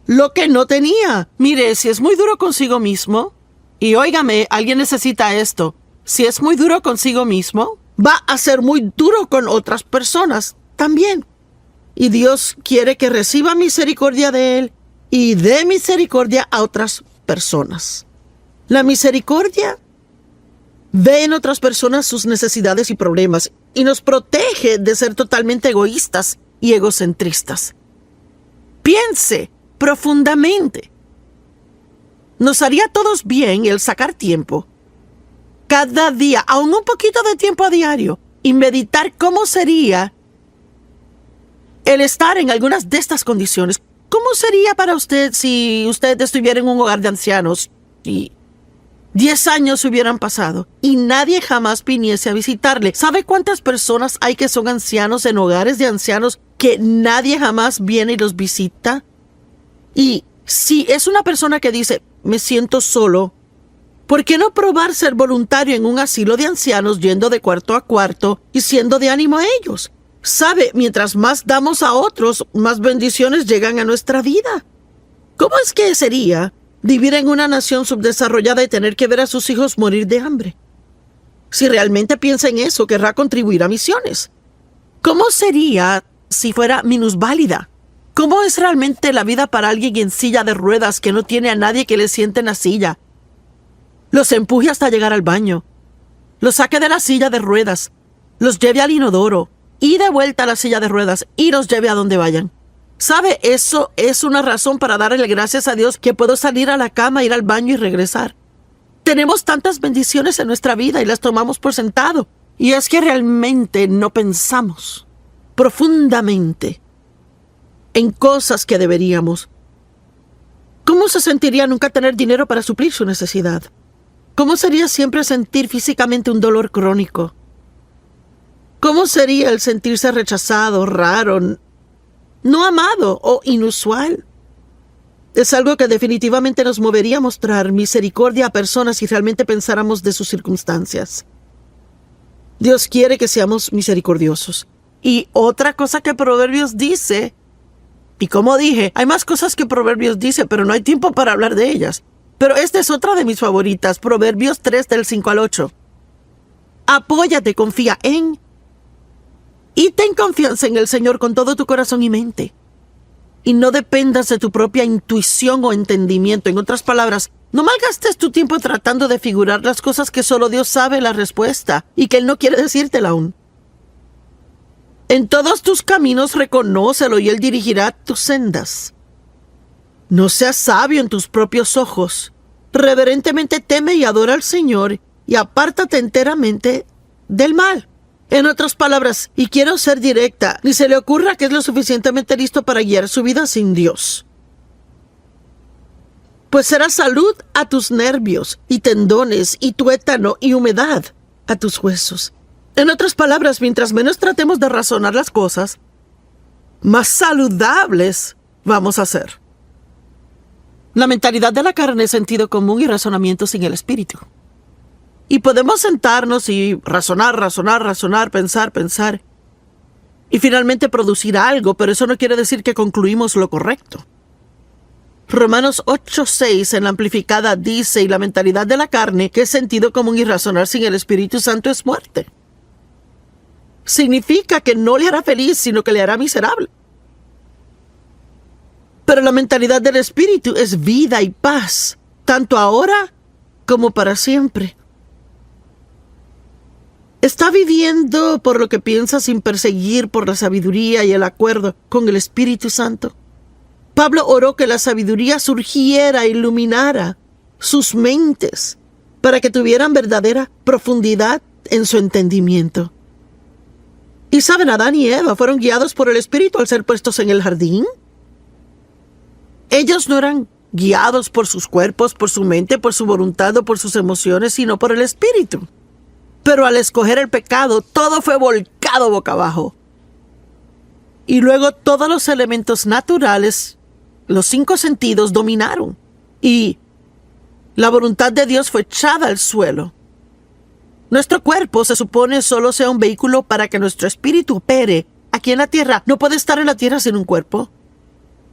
lo que no tenía. Mire, si es muy duro consigo mismo, y óigame, alguien necesita esto, si es muy duro consigo mismo, va a ser muy duro con otras personas también. Y Dios quiere que reciba misericordia de Él y dé misericordia a otras personas. La misericordia ve en otras personas sus necesidades y problemas y nos protege de ser totalmente egoístas y egocentristas. Piense profundamente. Nos haría a todos bien el sacar tiempo, cada día, aún un poquito de tiempo a diario, y meditar cómo sería el estar en algunas de estas condiciones. ¿Cómo sería para usted si usted estuviera en un hogar de ancianos y 10 años hubieran pasado y nadie jamás viniese a visitarle? ¿Sabe cuántas personas hay que son ancianos en hogares de ancianos que nadie jamás viene y los visita? Y si es una persona que dice, me siento solo, ¿por qué no probar ser voluntario en un asilo de ancianos, yendo de cuarto a cuarto y siendo de ánimo a ellos? Sabe, mientras más damos a otros, más bendiciones llegan a nuestra vida. ¿Cómo es que sería vivir en una nación subdesarrollada y tener que ver a sus hijos morir de hambre? Si realmente piensa en eso, querrá contribuir a misiones. ¿Cómo sería si fuera minusválida? ¿Cómo es realmente la vida para alguien en silla de ruedas que no tiene a nadie que le siente en la silla? Los empuje hasta llegar al baño, los saque de la silla de ruedas, los lleve al inodoro y de vuelta a la silla de ruedas y los lleve a donde vayan. ¿Sabe? Eso es una razón para darle gracias a Dios que puedo salir a la cama, ir al baño y regresar. Tenemos tantas bendiciones en nuestra vida y las tomamos por sentado. Y es que realmente no pensamos profundamente en cosas que deberíamos. ¿Cómo se sentiría nunca tener dinero para suplir su necesidad? ¿Cómo sería siempre sentir físicamente un dolor crónico? ¿Cómo sería el sentirse rechazado, raro, no amado o inusual? Es algo que definitivamente nos movería a mostrar misericordia a personas si realmente pensáramos de sus circunstancias. Dios quiere que seamos misericordiosos. Y otra cosa que Proverbios dice, y como dije, hay más cosas que Proverbios dice, pero no hay tiempo para hablar de ellas. Pero esta es otra de mis favoritas, Proverbios 3 del 5 al 8. Apóyate, confía en y ten confianza en el Señor con todo tu corazón y mente. Y no dependas de tu propia intuición o entendimiento. En otras palabras, no malgastes tu tiempo tratando de figurar las cosas que solo Dios sabe la respuesta y que Él no quiere decírtela aún. En todos tus caminos reconócelo y Él dirigirá tus sendas. No seas sabio en tus propios ojos. Reverentemente teme y adora al Señor y apártate enteramente del mal. En otras palabras, y quiero ser directa, ni se le ocurra que es lo suficientemente listo para guiar su vida sin Dios. Pues será salud a tus nervios y tendones y tuétano y humedad a tus huesos. En otras palabras, mientras menos tratemos de razonar las cosas, más saludables vamos a ser. La mentalidad de la carne es sentido común y razonamiento sin el espíritu. Y podemos sentarnos y razonar, pensar, y finalmente producir algo, pero eso no quiere decir que concluimos lo correcto. Romanos 8:6 en la amplificada dice, y la mentalidad de la carne, que es sentido común y razonar sin el Espíritu Santo, es muerte. Significa que no le hará feliz, sino que le hará miserable. Pero la mentalidad del Espíritu es vida y paz, tanto ahora como para siempre. ¿Está viviendo por lo que piensa sin perseguir por la sabiduría y el acuerdo con el Espíritu Santo? Pablo oró que la sabiduría surgiera e iluminara sus mentes para que tuvieran verdadera profundidad en su entendimiento. Y saben, Adán y Eva fueron guiados por el Espíritu al ser puestos en el jardín. Ellos no eran guiados por sus cuerpos, por su mente, por su voluntad o por sus emociones, sino por el Espíritu. Pero al escoger el pecado, todo fue volcado boca abajo. Y luego todos los elementos naturales, los 5 sentidos, dominaron. Y la voluntad de Dios fue echada al suelo. Nuestro cuerpo se supone solo sea un vehículo para que nuestro espíritu opere aquí en la tierra. No puede estar en la tierra sin un cuerpo.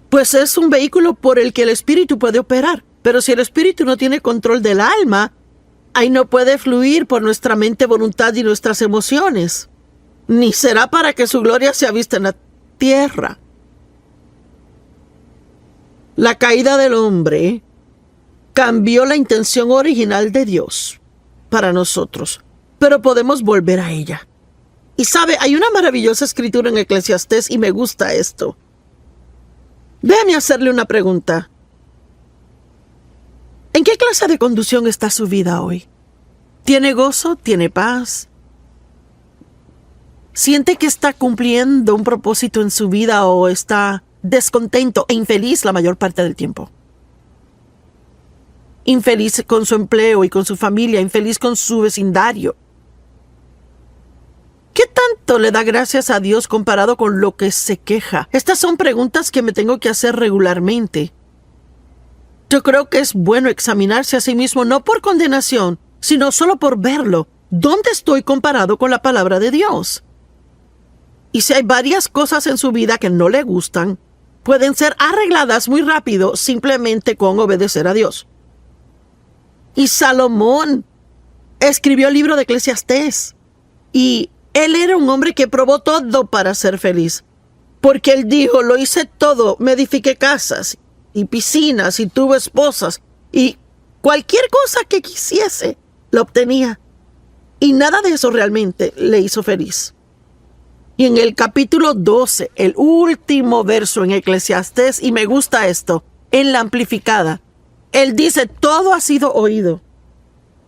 Pues es un vehículo por el que el espíritu puede operar. Pero si el espíritu no tiene control del alma, ahí no puede fluir por nuestra mente, voluntad y nuestras emociones. Ni será para que su gloria sea vista en la tierra. La caída del hombre cambió la intención original de Dios para nosotros, pero podemos volver a ella. Y sabe, hay una maravillosa escritura en Eclesiastés y me gusta esto. Déjame hacerle una pregunta. ¿En qué clase de conducción está su vida hoy? ¿Tiene gozo? ¿Tiene paz? siente que está cumpliendo un propósito en su vida o está descontento e infeliz la mayor parte del tiempo. Infeliz con su empleo y con su familia, infeliz con su vecindario. ¿Qué tanto le da gracias a Dios comparado con lo que se queja? Estas son preguntas que me tengo que hacer regularmente. Yo creo que es bueno examinarse a sí mismo no por condenación, sino solo por verlo. ¿Dónde estoy comparado con la palabra de Dios? Y si hay varias cosas en su vida que no le gustan, pueden ser arregladas muy rápido simplemente con obedecer a Dios. Y Salomón escribió el libro de Eclesiastés. Y él era un hombre que probó todo para ser feliz. Porque él dijo, lo hice todo, me edifiqué casas y piscinas y tuve esposas. Y cualquier cosa que quisiese, lo obtenía. Y nada de eso realmente le hizo feliz. Y en el capítulo 12, el último verso en Eclesiastés, y me gusta esto, en la amplificada, él dice, todo ha sido oído.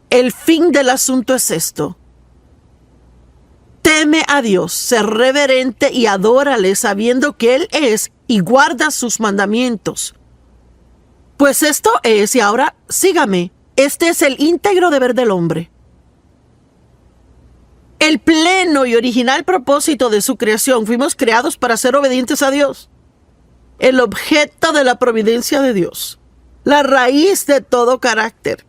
El fin del asunto es esto. Teme a Dios, sé reverente y adórale sabiendo que Él es y guarda sus mandamientos. Pues esto es, y ahora sígame, este es el íntegro deber del hombre. El pleno y original propósito de su creación, fuimos creados para ser obedientes a Dios. El objeto de la providencia de Dios. La raíz de todo carácter.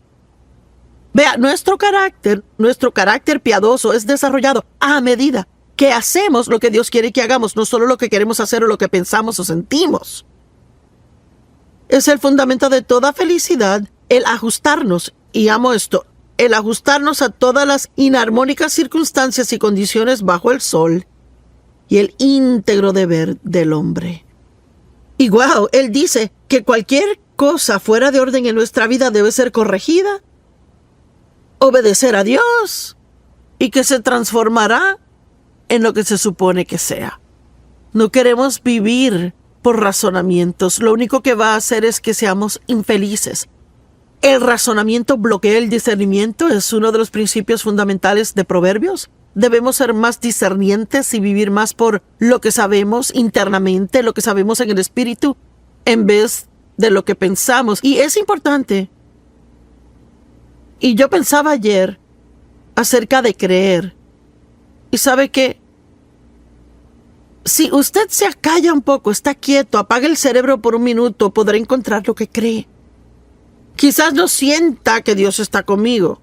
Vea, nuestro carácter piadoso es desarrollado a medida que hacemos lo que Dios quiere que hagamos, no solo lo que queremos hacer o lo que pensamos o sentimos. Es el fundamento de toda felicidad, el ajustarnos, y amo esto, el ajustarnos a todas las inarmónicas circunstancias y condiciones bajo el sol y el íntegro deber del hombre. Y wow, él dice que cualquier cosa fuera de orden en nuestra vida debe ser corregida, obedecer a Dios y que se transformará en lo que se supone que sea. No queremos vivir por razonamientos. Lo único que va a hacer es que seamos infelices. El razonamiento bloquea el discernimiento, es uno de los principios fundamentales de Proverbios. Debemos ser más discernientes y vivir más por lo que sabemos internamente, lo que sabemos en el espíritu, en vez de lo que pensamos. Y es importante. Y yo pensaba ayer acerca de creer. Y sabe que si usted se acalla un poco, está quieto, apaga el cerebro por un minuto, podrá encontrar lo que cree. Quizás no sienta que Dios está conmigo.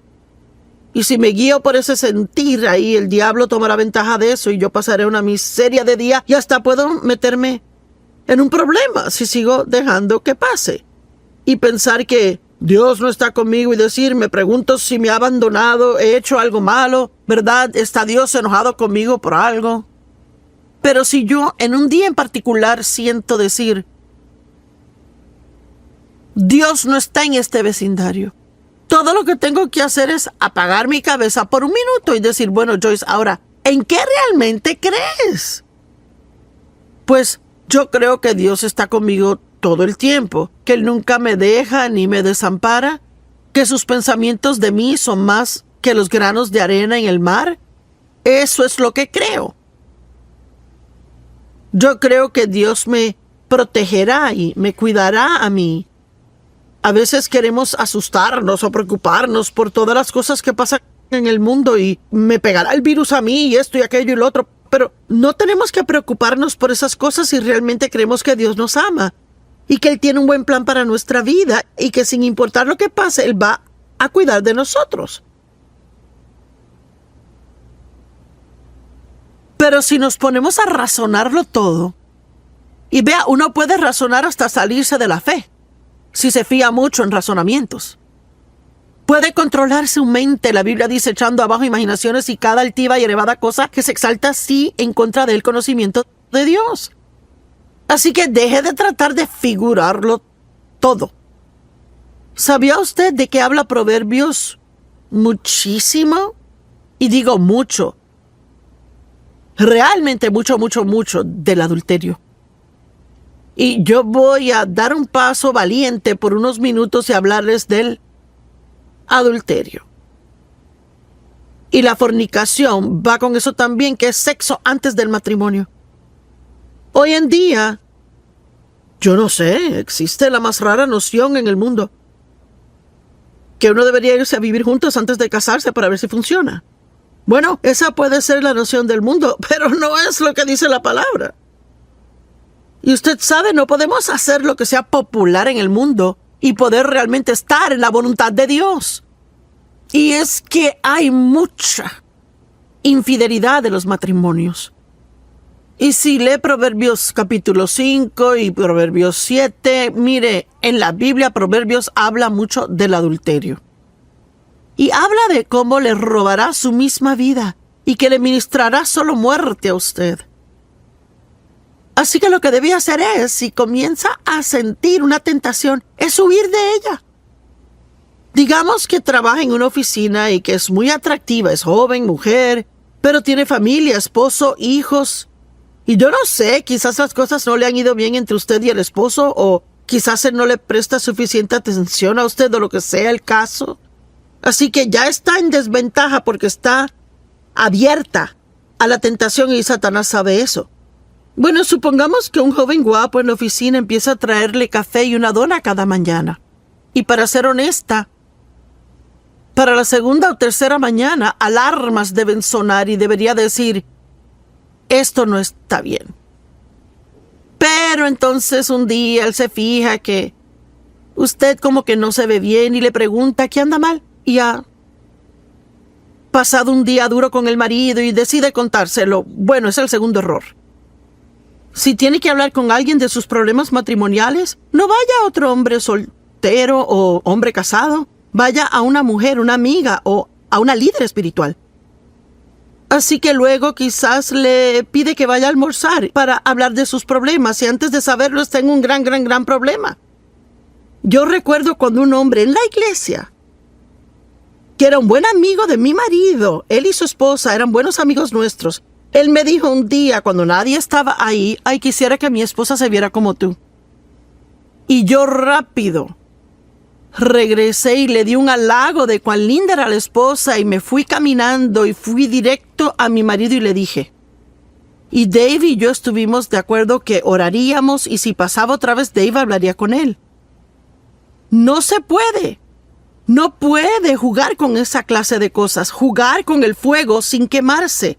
Y si me guío por ese sentir, ahí el diablo tomará ventaja de eso y yo pasaré una miseria de día y hasta puedo meterme en un problema si sigo dejando que pase. Y pensar que Dios no está conmigo y decir, me pregunto si me ha abandonado, he hecho algo malo, ¿verdad? ¿Está Dios enojado conmigo por algo? Pero si yo en un día en particular siento decir, Dios no está en este vecindario. Todo lo que tengo que hacer es apagar mi cabeza por un minuto y decir, bueno, Joyce, ahora, ¿en qué realmente crees? Pues yo creo que Dios está conmigo todo el tiempo, que Él nunca me deja ni me desampara, que sus pensamientos de mí son más que los granos de arena en el mar. Eso es lo que creo. Yo creo que Dios me protegerá y me cuidará a mí. A veces queremos asustarnos o preocuparnos por todas las cosas que pasan en el mundo y me pegará el virus a mí y esto y aquello y lo otro. Pero no tenemos que preocuparnos por esas cosas si realmente creemos que Dios nos ama y que Él tiene un buen plan para nuestra vida y que sin importar lo que pase, Él va a cuidar de nosotros. Pero si nos ponemos a razonarlo todo, y vea, uno puede razonar hasta salirse de la fe, si se fía mucho en razonamientos. Puede controlar su mente, la Biblia dice, echando abajo imaginaciones y cada altiva y elevada cosa que se exalta así en contra del conocimiento de Dios. Así que deje de tratar de figurarlo todo. ¿Sabía usted de qué habla Proverbios muchísimo? Y digo mucho. Realmente mucho del adulterio. Y yo voy a dar un paso valiente por unos minutos y hablarles del adulterio. Y la fornicación va con eso también, que es sexo antes del matrimonio. Hoy en día, yo no sé, existe la más rara noción en el mundo, que uno debería irse a vivir juntos antes de casarse para ver si funciona. Bueno, esa puede ser la noción del mundo, pero no es lo que dice la palabra. Y usted sabe, no podemos hacer lo que sea popular en el mundo y poder realmente estar en la voluntad de Dios. Y es que hay mucha infidelidad de los matrimonios. Y si lee Proverbios capítulo 5 y Proverbios 7, mire, en la Biblia Proverbios habla mucho del adulterio. Y habla de cómo le robará su misma vida y que le ministrará solo muerte a usted. Así que lo que debe hacer es, si comienza a sentir una tentación, es huir de ella. Digamos que trabaja en una oficina y que es muy atractiva, es joven, mujer, pero tiene familia, esposo, hijos. Y yo no sé, quizás las cosas no le han ido bien entre usted y el esposo, o quizás él no le presta suficiente atención a usted o lo que sea el caso. Así que ya está en desventaja porque está abierta a la tentación y Satanás sabe eso. Bueno, supongamos que un joven guapo en la oficina empieza a traerle café y una dona cada mañana. Y para ser honesta, para la segunda o tercera mañana, alarmas deben sonar y debería decir, esto no está bien. Pero entonces un día él se fija que usted como que no se ve bien y le pregunta qué anda mal. Y ha pasado un día duro con el marido y decide contárselo. Bueno, es el segundo error. Si tiene que hablar con alguien de sus problemas matrimoniales, no vaya a otro hombre soltero o hombre casado. Vaya a una mujer, una amiga o a una líder espiritual. Así que luego quizás le pide que vaya a almorzar para hablar de sus problemas y antes de saberlo está en un gran problema. Yo recuerdo cuando un hombre en la iglesia, que era un buen amigo de mi marido, él y su esposa eran buenos amigos nuestros, él me dijo un día cuando nadie estaba ahí, ay, quisiera que mi esposa se viera como tú. Y yo rápido regresé y le di un halago de cuán linda era la esposa y me fui caminando y fui directo a mi marido y le dije. Y Dave y yo estuvimos de acuerdo que oraríamos y si pasaba otra vez Dave hablaría con él. No se puede. No puede jugar con esa clase de cosas, jugar con el fuego sin quemarse.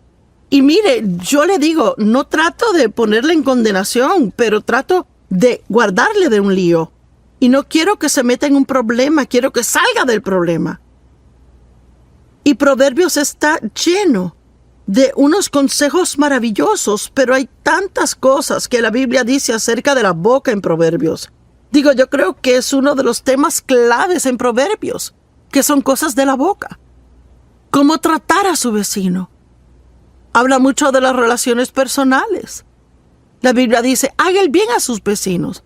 Y mire, yo le digo, no trato de ponerle en condenación, pero trato de guardarle de un lío. Y no quiero que se meta en un problema, quiero que salga del problema. Y Proverbios está lleno de unos consejos maravillosos, pero hay tantas cosas que la Biblia dice acerca de la boca en Proverbios. Digo, yo creo que es uno de los temas claves en Proverbios, que son cosas de la boca. Cómo tratar a su vecino. Habla mucho de las relaciones personales. La Biblia dice, haga el bien a sus vecinos.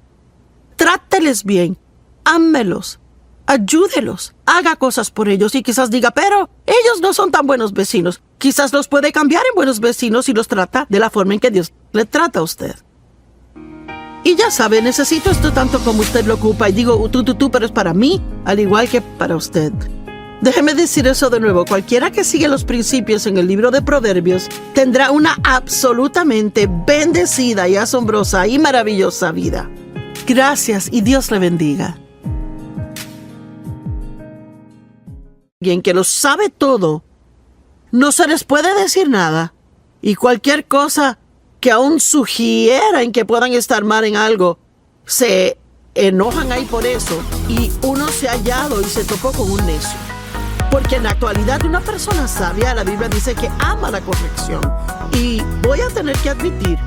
Tráteles bien, ámelos, ayúdelos, haga cosas por ellos y quizás diga, pero ellos no son tan buenos vecinos. Quizás los puede cambiar en buenos vecinos y los trata de la forma en que Dios le trata a usted. Y ya sabe, necesito esto tanto como usted lo ocupa y digo tú, pero es para mí, al igual que para usted. Déjeme decir eso de nuevo, cualquiera que sigue los principios en el libro de Proverbios tendrá una absolutamente bendecida y asombrosa y maravillosa vida. Gracias y Dios le bendiga. Alguien que lo sabe todo, no se les puede decir nada. Y cualquier cosa que aún sugiera en que puedan estar mal en algo, se enojan ahí por eso. Y uno se ha hallado y se topó con un necio. Porque en la actualidad una persona sabia, la Biblia dice que ama la corrección. Y voy a tener que admitir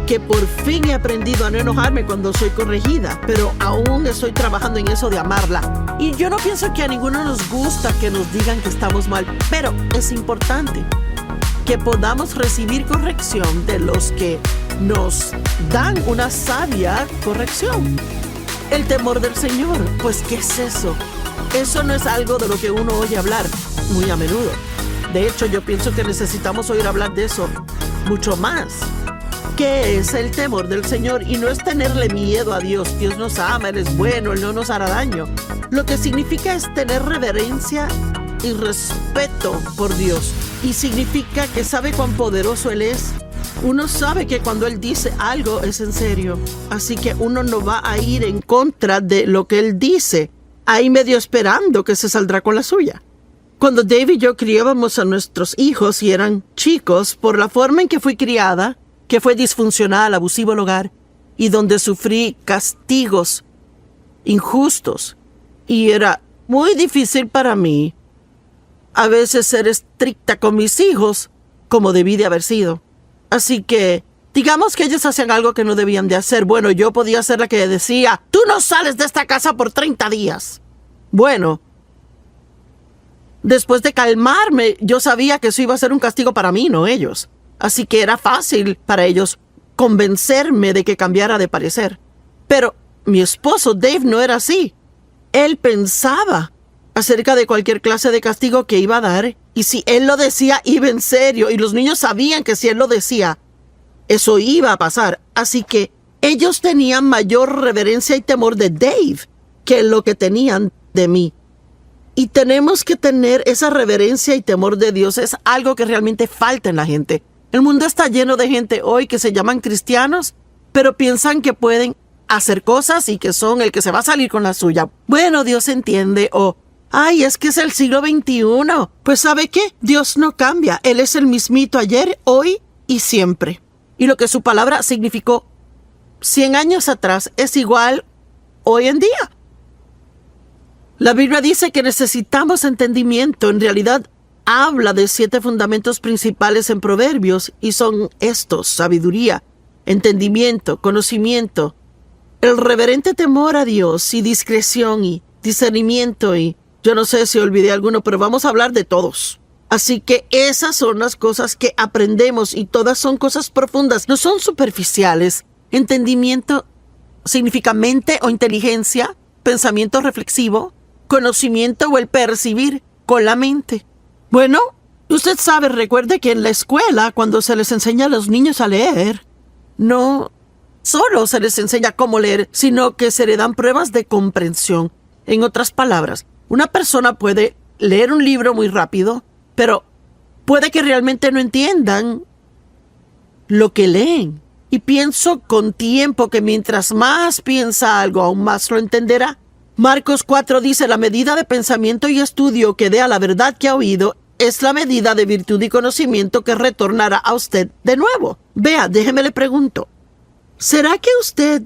que por fin he aprendido a no enojarme cuando soy corregida, pero aún estoy trabajando en eso de amarla. Y yo no pienso que a ninguno nos gusta que nos digan que estamos mal, pero es importante que podamos recibir corrección de los que nos dan una sabia corrección. El temor del Señor, pues ¿qué es eso? Eso no es algo de lo que uno oye hablar muy a menudo. De hecho, yo pienso que necesitamos oír hablar de eso mucho más. ¿Qué es el temor del Señor? Y no es tenerle miedo a Dios. Dios nos ama, Él es bueno, Él no nos hará daño. Lo que significa es tener reverencia y respeto por Dios. Y significa que sabe cuán poderoso Él es. Uno sabe que cuando Él dice algo es en serio. Así que uno no va a ir en contra de lo que Él dice, ahí medio esperando que se saldrá con la suya. Cuando Dave y yo criábamos a nuestros hijos y eran chicos, por la forma en que fui criada, que fue disfuncional, abusivo el hogar, y donde sufrí castigos injustos, y era muy difícil para mí a veces ser estricta con mis hijos como debí de haber sido. Así que, digamos que ellos hacían algo que no debían de hacer. Bueno, yo podía ser la que decía, tú no sales de esta casa por 30 días. Bueno, después de calmarme, yo sabía que eso iba a ser un castigo para mí, no ellos. Así que era fácil para ellos convencerme de que cambiara de parecer. Pero mi esposo Dave no era así. Él pensaba acerca de cualquier clase de castigo que iba a dar, y si él lo decía, iba en serio, y los niños sabían que si él lo decía, eso iba a pasar. Así que ellos tenían mayor reverencia y temor de Dave que lo que tenían de mí. Y tenemos que tener esa reverencia y temor de Dios. Es algo que realmente falta en la gente. El mundo está lleno de gente hoy que se llaman cristianos, pero piensan que pueden hacer cosas y que son el que se va a salir con la suya. Bueno, Dios entiende, o ay, es que es el siglo XXI. Pues ¿sabe qué? Dios no cambia. Él es el mismito ayer, hoy y siempre. Y lo que su palabra significó 100 años atrás es igual hoy en día. La Biblia dice que necesitamos entendimiento. En realidad, habla de 7 fundamentos principales en Proverbios, y son estos: sabiduría, entendimiento, conocimiento, el reverente temor a Dios, y discreción, y discernimiento, y yo no sé si olvidé alguno, pero vamos a hablar de todos. Así que esas son las cosas que aprendemos, y todas son cosas profundas, no son superficiales. Entendimiento significa mente o inteligencia, pensamiento reflexivo, conocimiento o el percibir con la mente. Bueno, usted sabe, recuerde que en la escuela, cuando se les enseña a los niños a leer, no solo se les enseña cómo leer, sino que se le dan pruebas de comprensión. En otras palabras, una persona puede leer un libro muy rápido, pero puede que realmente no entiendan lo que leen. Y pienso con tiempo que mientras más piensa algo, aún más lo entenderá. Marcos 4 dice, la medida de pensamiento y estudio que dé a la verdad que ha oído es la medida de virtud y conocimiento que retornará a usted de nuevo. Vea, déjeme le pregunto, ¿será que usted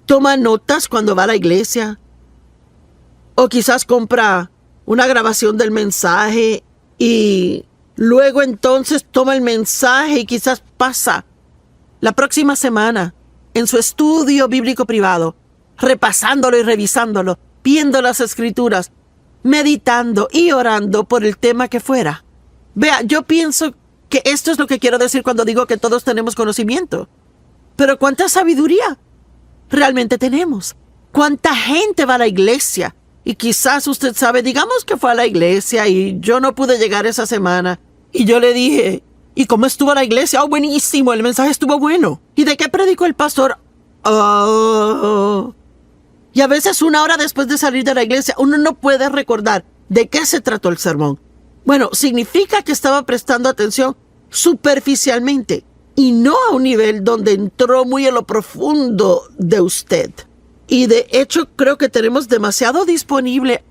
toma notas cuando va a la iglesia? O quizás compra una grabación del mensaje y luego entonces toma el mensaje y quizás pasa la próxima semana en su estudio bíblico privado, repasándolo y revisándolo, viendo las escrituras, meditando y orando por el tema que fuera. Vea, yo pienso que esto es lo que quiero decir cuando digo que todos tenemos conocimiento. Pero ¿cuánta sabiduría realmente tenemos? ¿Cuánta gente va a la iglesia? Y quizás usted sabe, digamos que fue a la iglesia y yo no pude llegar esa semana. Y yo le dije, ¿y cómo estuvo la iglesia? Oh, buenísimo, el mensaje estuvo bueno. ¿Y de qué predicó el pastor? Oh. Y a veces 1 hora después de salir de la iglesia, uno no puede recordar de qué se trató el sermón. Bueno, significa que estaba prestando atención superficialmente y no a un nivel donde entró muy en lo profundo de usted. Y de hecho, creo que tenemos demasiado disponible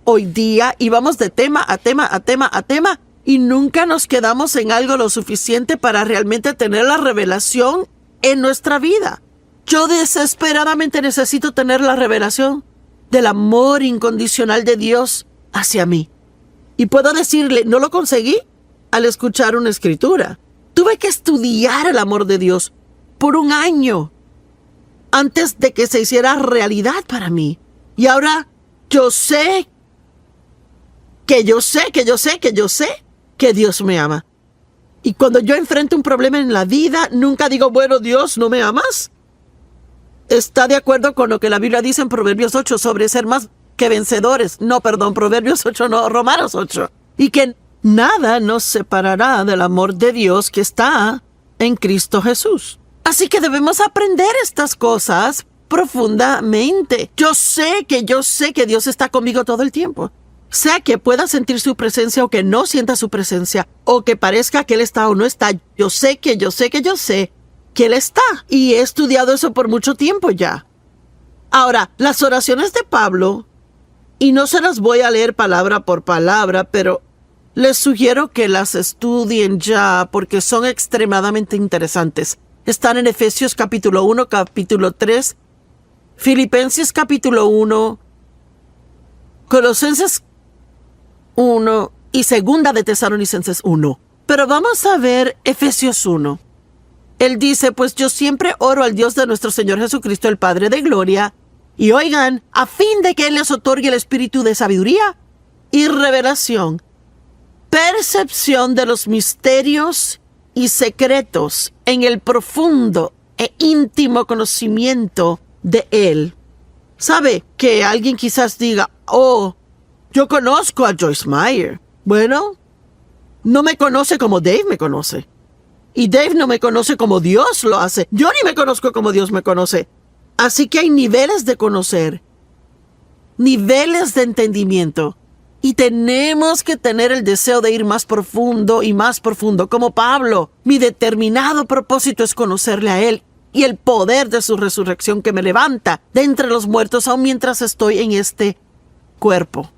hoy día y vamos de tema a tema a tema a tema y nunca nos quedamos en algo lo suficiente para realmente tener la revelación en nuestra vida. Yo desesperadamente necesito tener la revelación del amor incondicional de Dios hacia mí. Y puedo decirle, no lo conseguí al escuchar una escritura. Tuve que estudiar el amor de Dios por 1 año antes de que se hiciera realidad para mí. Y ahora yo sé que Dios me ama. Y cuando yo enfrento un problema en la vida, nunca digo, bueno, Dios, ¿no me amas? Está de acuerdo con lo que la Biblia dice en Proverbios 8 sobre ser más que vencedores. No, perdón, Proverbios 8 no, Romanos 8. Y que nada nos separará del amor de Dios que está en Cristo Jesús. Así que debemos aprender estas cosas profundamente. Yo sé que Dios está conmigo todo el tiempo. Sea que pueda sentir su presencia o que no sienta su presencia, o que parezca que Él está o no está, yo sé que Él está. Y he estudiado eso por mucho tiempo ya. Ahora, las oraciones de Pablo, y no se las voy a leer palabra por palabra, pero les sugiero que las estudien ya porque son extremadamente interesantes. Están en Efesios capítulo 1, capítulo 3, Filipenses capítulo 1, Colosenses 1 y segunda de Tesalonicenses 1. Pero vamos a ver Efesios 1. Él dice, pues yo siempre oro al Dios de nuestro Señor Jesucristo, el Padre de Gloria, y oigan, a fin de que Él les otorgue el espíritu de sabiduría y revelación, percepción de los misterios y secretos en el profundo e íntimo conocimiento de Él. ¿Sabe? Que alguien quizás diga, oh, yo conozco a Joyce Meyer. Bueno, no me conoce como Dave me conoce. Y Dave no me conoce como Dios lo hace. Yo ni me conozco como Dios me conoce. Así que hay niveles de conocer, niveles de entendimiento. Y tenemos que tener el deseo de ir más profundo y más profundo. Como Pablo, mi determinado propósito es conocerle a Él y el poder de su resurrección que me levanta de entre los muertos aun mientras estoy en este cuerpo.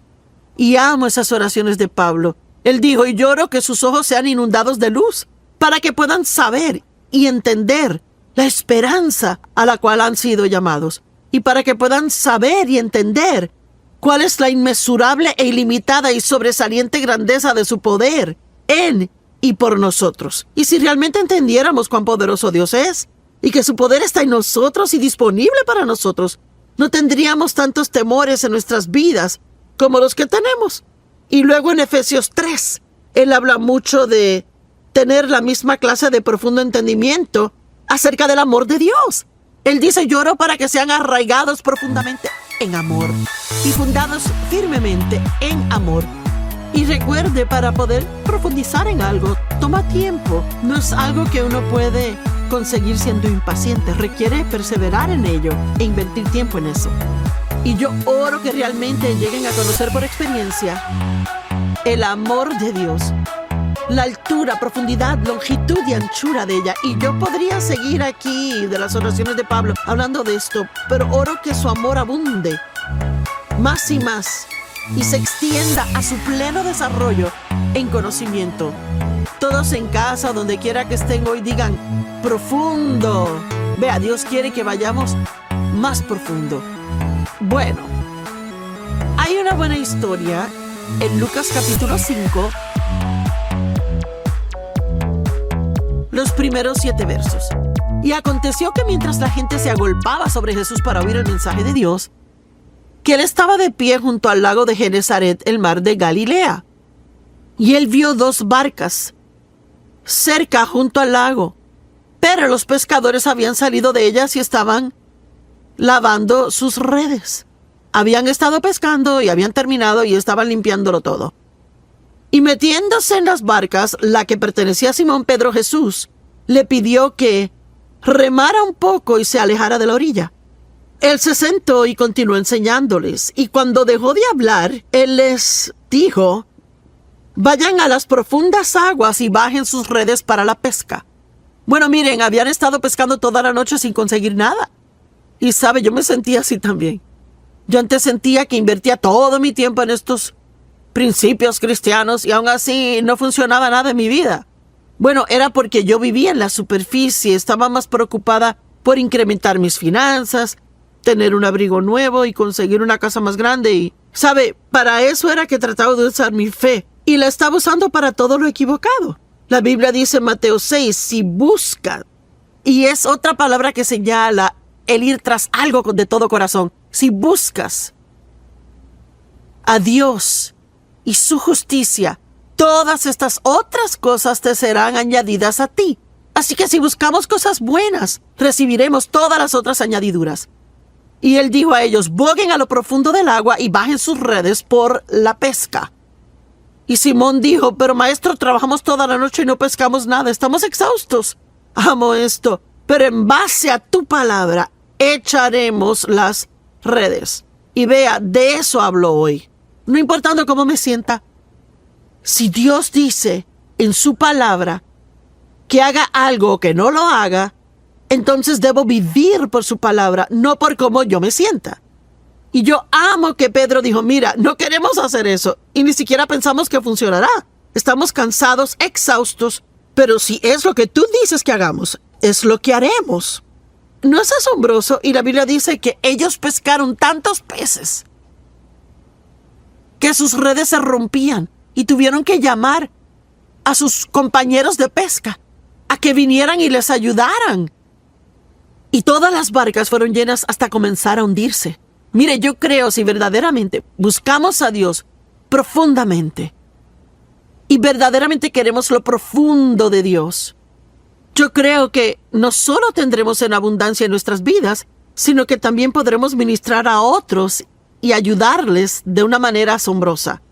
Y amo esas oraciones de Pablo. Él dijo, y lloro que sus ojos sean inundados de luz, para que puedan saber y entender la esperanza a la cual han sido llamados, y para que puedan saber y entender cuál es la inmesurable e ilimitada y sobresaliente grandeza de su poder en y por nosotros. Y si realmente entendiéramos cuán poderoso Dios es, y que su poder está en nosotros y disponible para nosotros, no tendríamos tantos temores en nuestras vidas como los que tenemos. Y luego en Efesios 3, él habla mucho de tener la misma clase de profundo entendimiento acerca del amor de Dios. Él dice, lloro para que sean arraigados profundamente en amor y fundados firmemente en amor. Y recuerde, para poder profundizar en algo, toma tiempo. No es algo que uno puede conseguir siendo impaciente. Requiere perseverar en ello e invertir tiempo en eso. Y yo oro que realmente lleguen a conocer por experiencia el amor de Dios, la altura, profundidad, longitud y anchura de ella. Y yo podría seguir aquí de las oraciones de Pablo hablando de esto, pero oro que su amor abunde más y más y se extienda a su pleno desarrollo en conocimiento. Todos en casa, donde quiera que estén hoy, digan profundo. Vea, Dios quiere que vayamos más profundo. Bueno, hay una buena historia en Lucas capítulo 5, los primeros 7 versos. Y aconteció que mientras la gente se agolpaba sobre Jesús para oír el mensaje de Dios, que él estaba de pie junto al lago de Genezaret, el mar de Galilea. Y él vio 2 barcas cerca junto al lago, pero los pescadores habían salido de ellas y estaban lavando sus redes. Habían estado pescando y habían terminado y estaban limpiándolo todo. Y metiéndose en las barcas, la que pertenecía a Simón Pedro, Jesús le pidió que remara un poco y se alejara de la orilla. Él se sentó y continuó enseñándoles, y cuando dejó de hablar, él les dijo, vayan a las profundas aguas y bajen sus redes para la pesca. Bueno, miren, habían estado pescando toda la noche sin conseguir nada. Y sabe, yo me sentía así también. Yo antes sentía que invertía todo mi tiempo en estos principios cristianos y aún así no funcionaba nada en mi vida. Bueno, era porque yo vivía en la superficie, estaba más preocupada por incrementar mis finanzas, tener un abrigo nuevo y conseguir una casa más grande. Y, ¿sabe? Para eso era que trataba de usar mi fe y la estaba usando para todo lo equivocado. La Biblia dice en Mateo 6, si buscan, y es otra palabra que señala el ir tras algo de todo corazón. Si buscas a Dios y su justicia, todas estas otras cosas te serán añadidas a ti. Así que si buscamos cosas buenas, recibiremos todas las otras añadiduras. Y él dijo a ellos, boguen a lo profundo del agua y bajen sus redes por la pesca. Y Simón dijo, pero maestro, trabajamos toda la noche y no pescamos nada, estamos exhaustos. Amo esto, pero en base a tu palabra, echaremos las redes. Y vea, de eso hablo hoy. no importando cómo me sienta. Si Dios dice en su palabra que haga algo o que no lo haga, entonces debo vivir por su palabra, no por cómo yo me sienta. Y yo amo que Pedro dijo, mira, no queremos hacer eso y ni siquiera pensamos que funcionará. Estamos cansados, exhaustos, pero si es lo que tú dices que hagamos, es lo que haremos. ¿No es asombroso? Y la Biblia dice que ellos pescaron tantos peces que sus redes se rompían y tuvieron que llamar a sus compañeros de pesca a que vinieran y les ayudaran. Y todas las barcas fueron llenas hasta comenzar a hundirse. Mire, yo creo si verdaderamente buscamos a Dios profundamente y verdaderamente queremos lo profundo de Dios, yo creo que no solo tendremos en abundancia en nuestras vidas, sino que también podremos ministrar a otros y ayudarles de una manera asombrosa.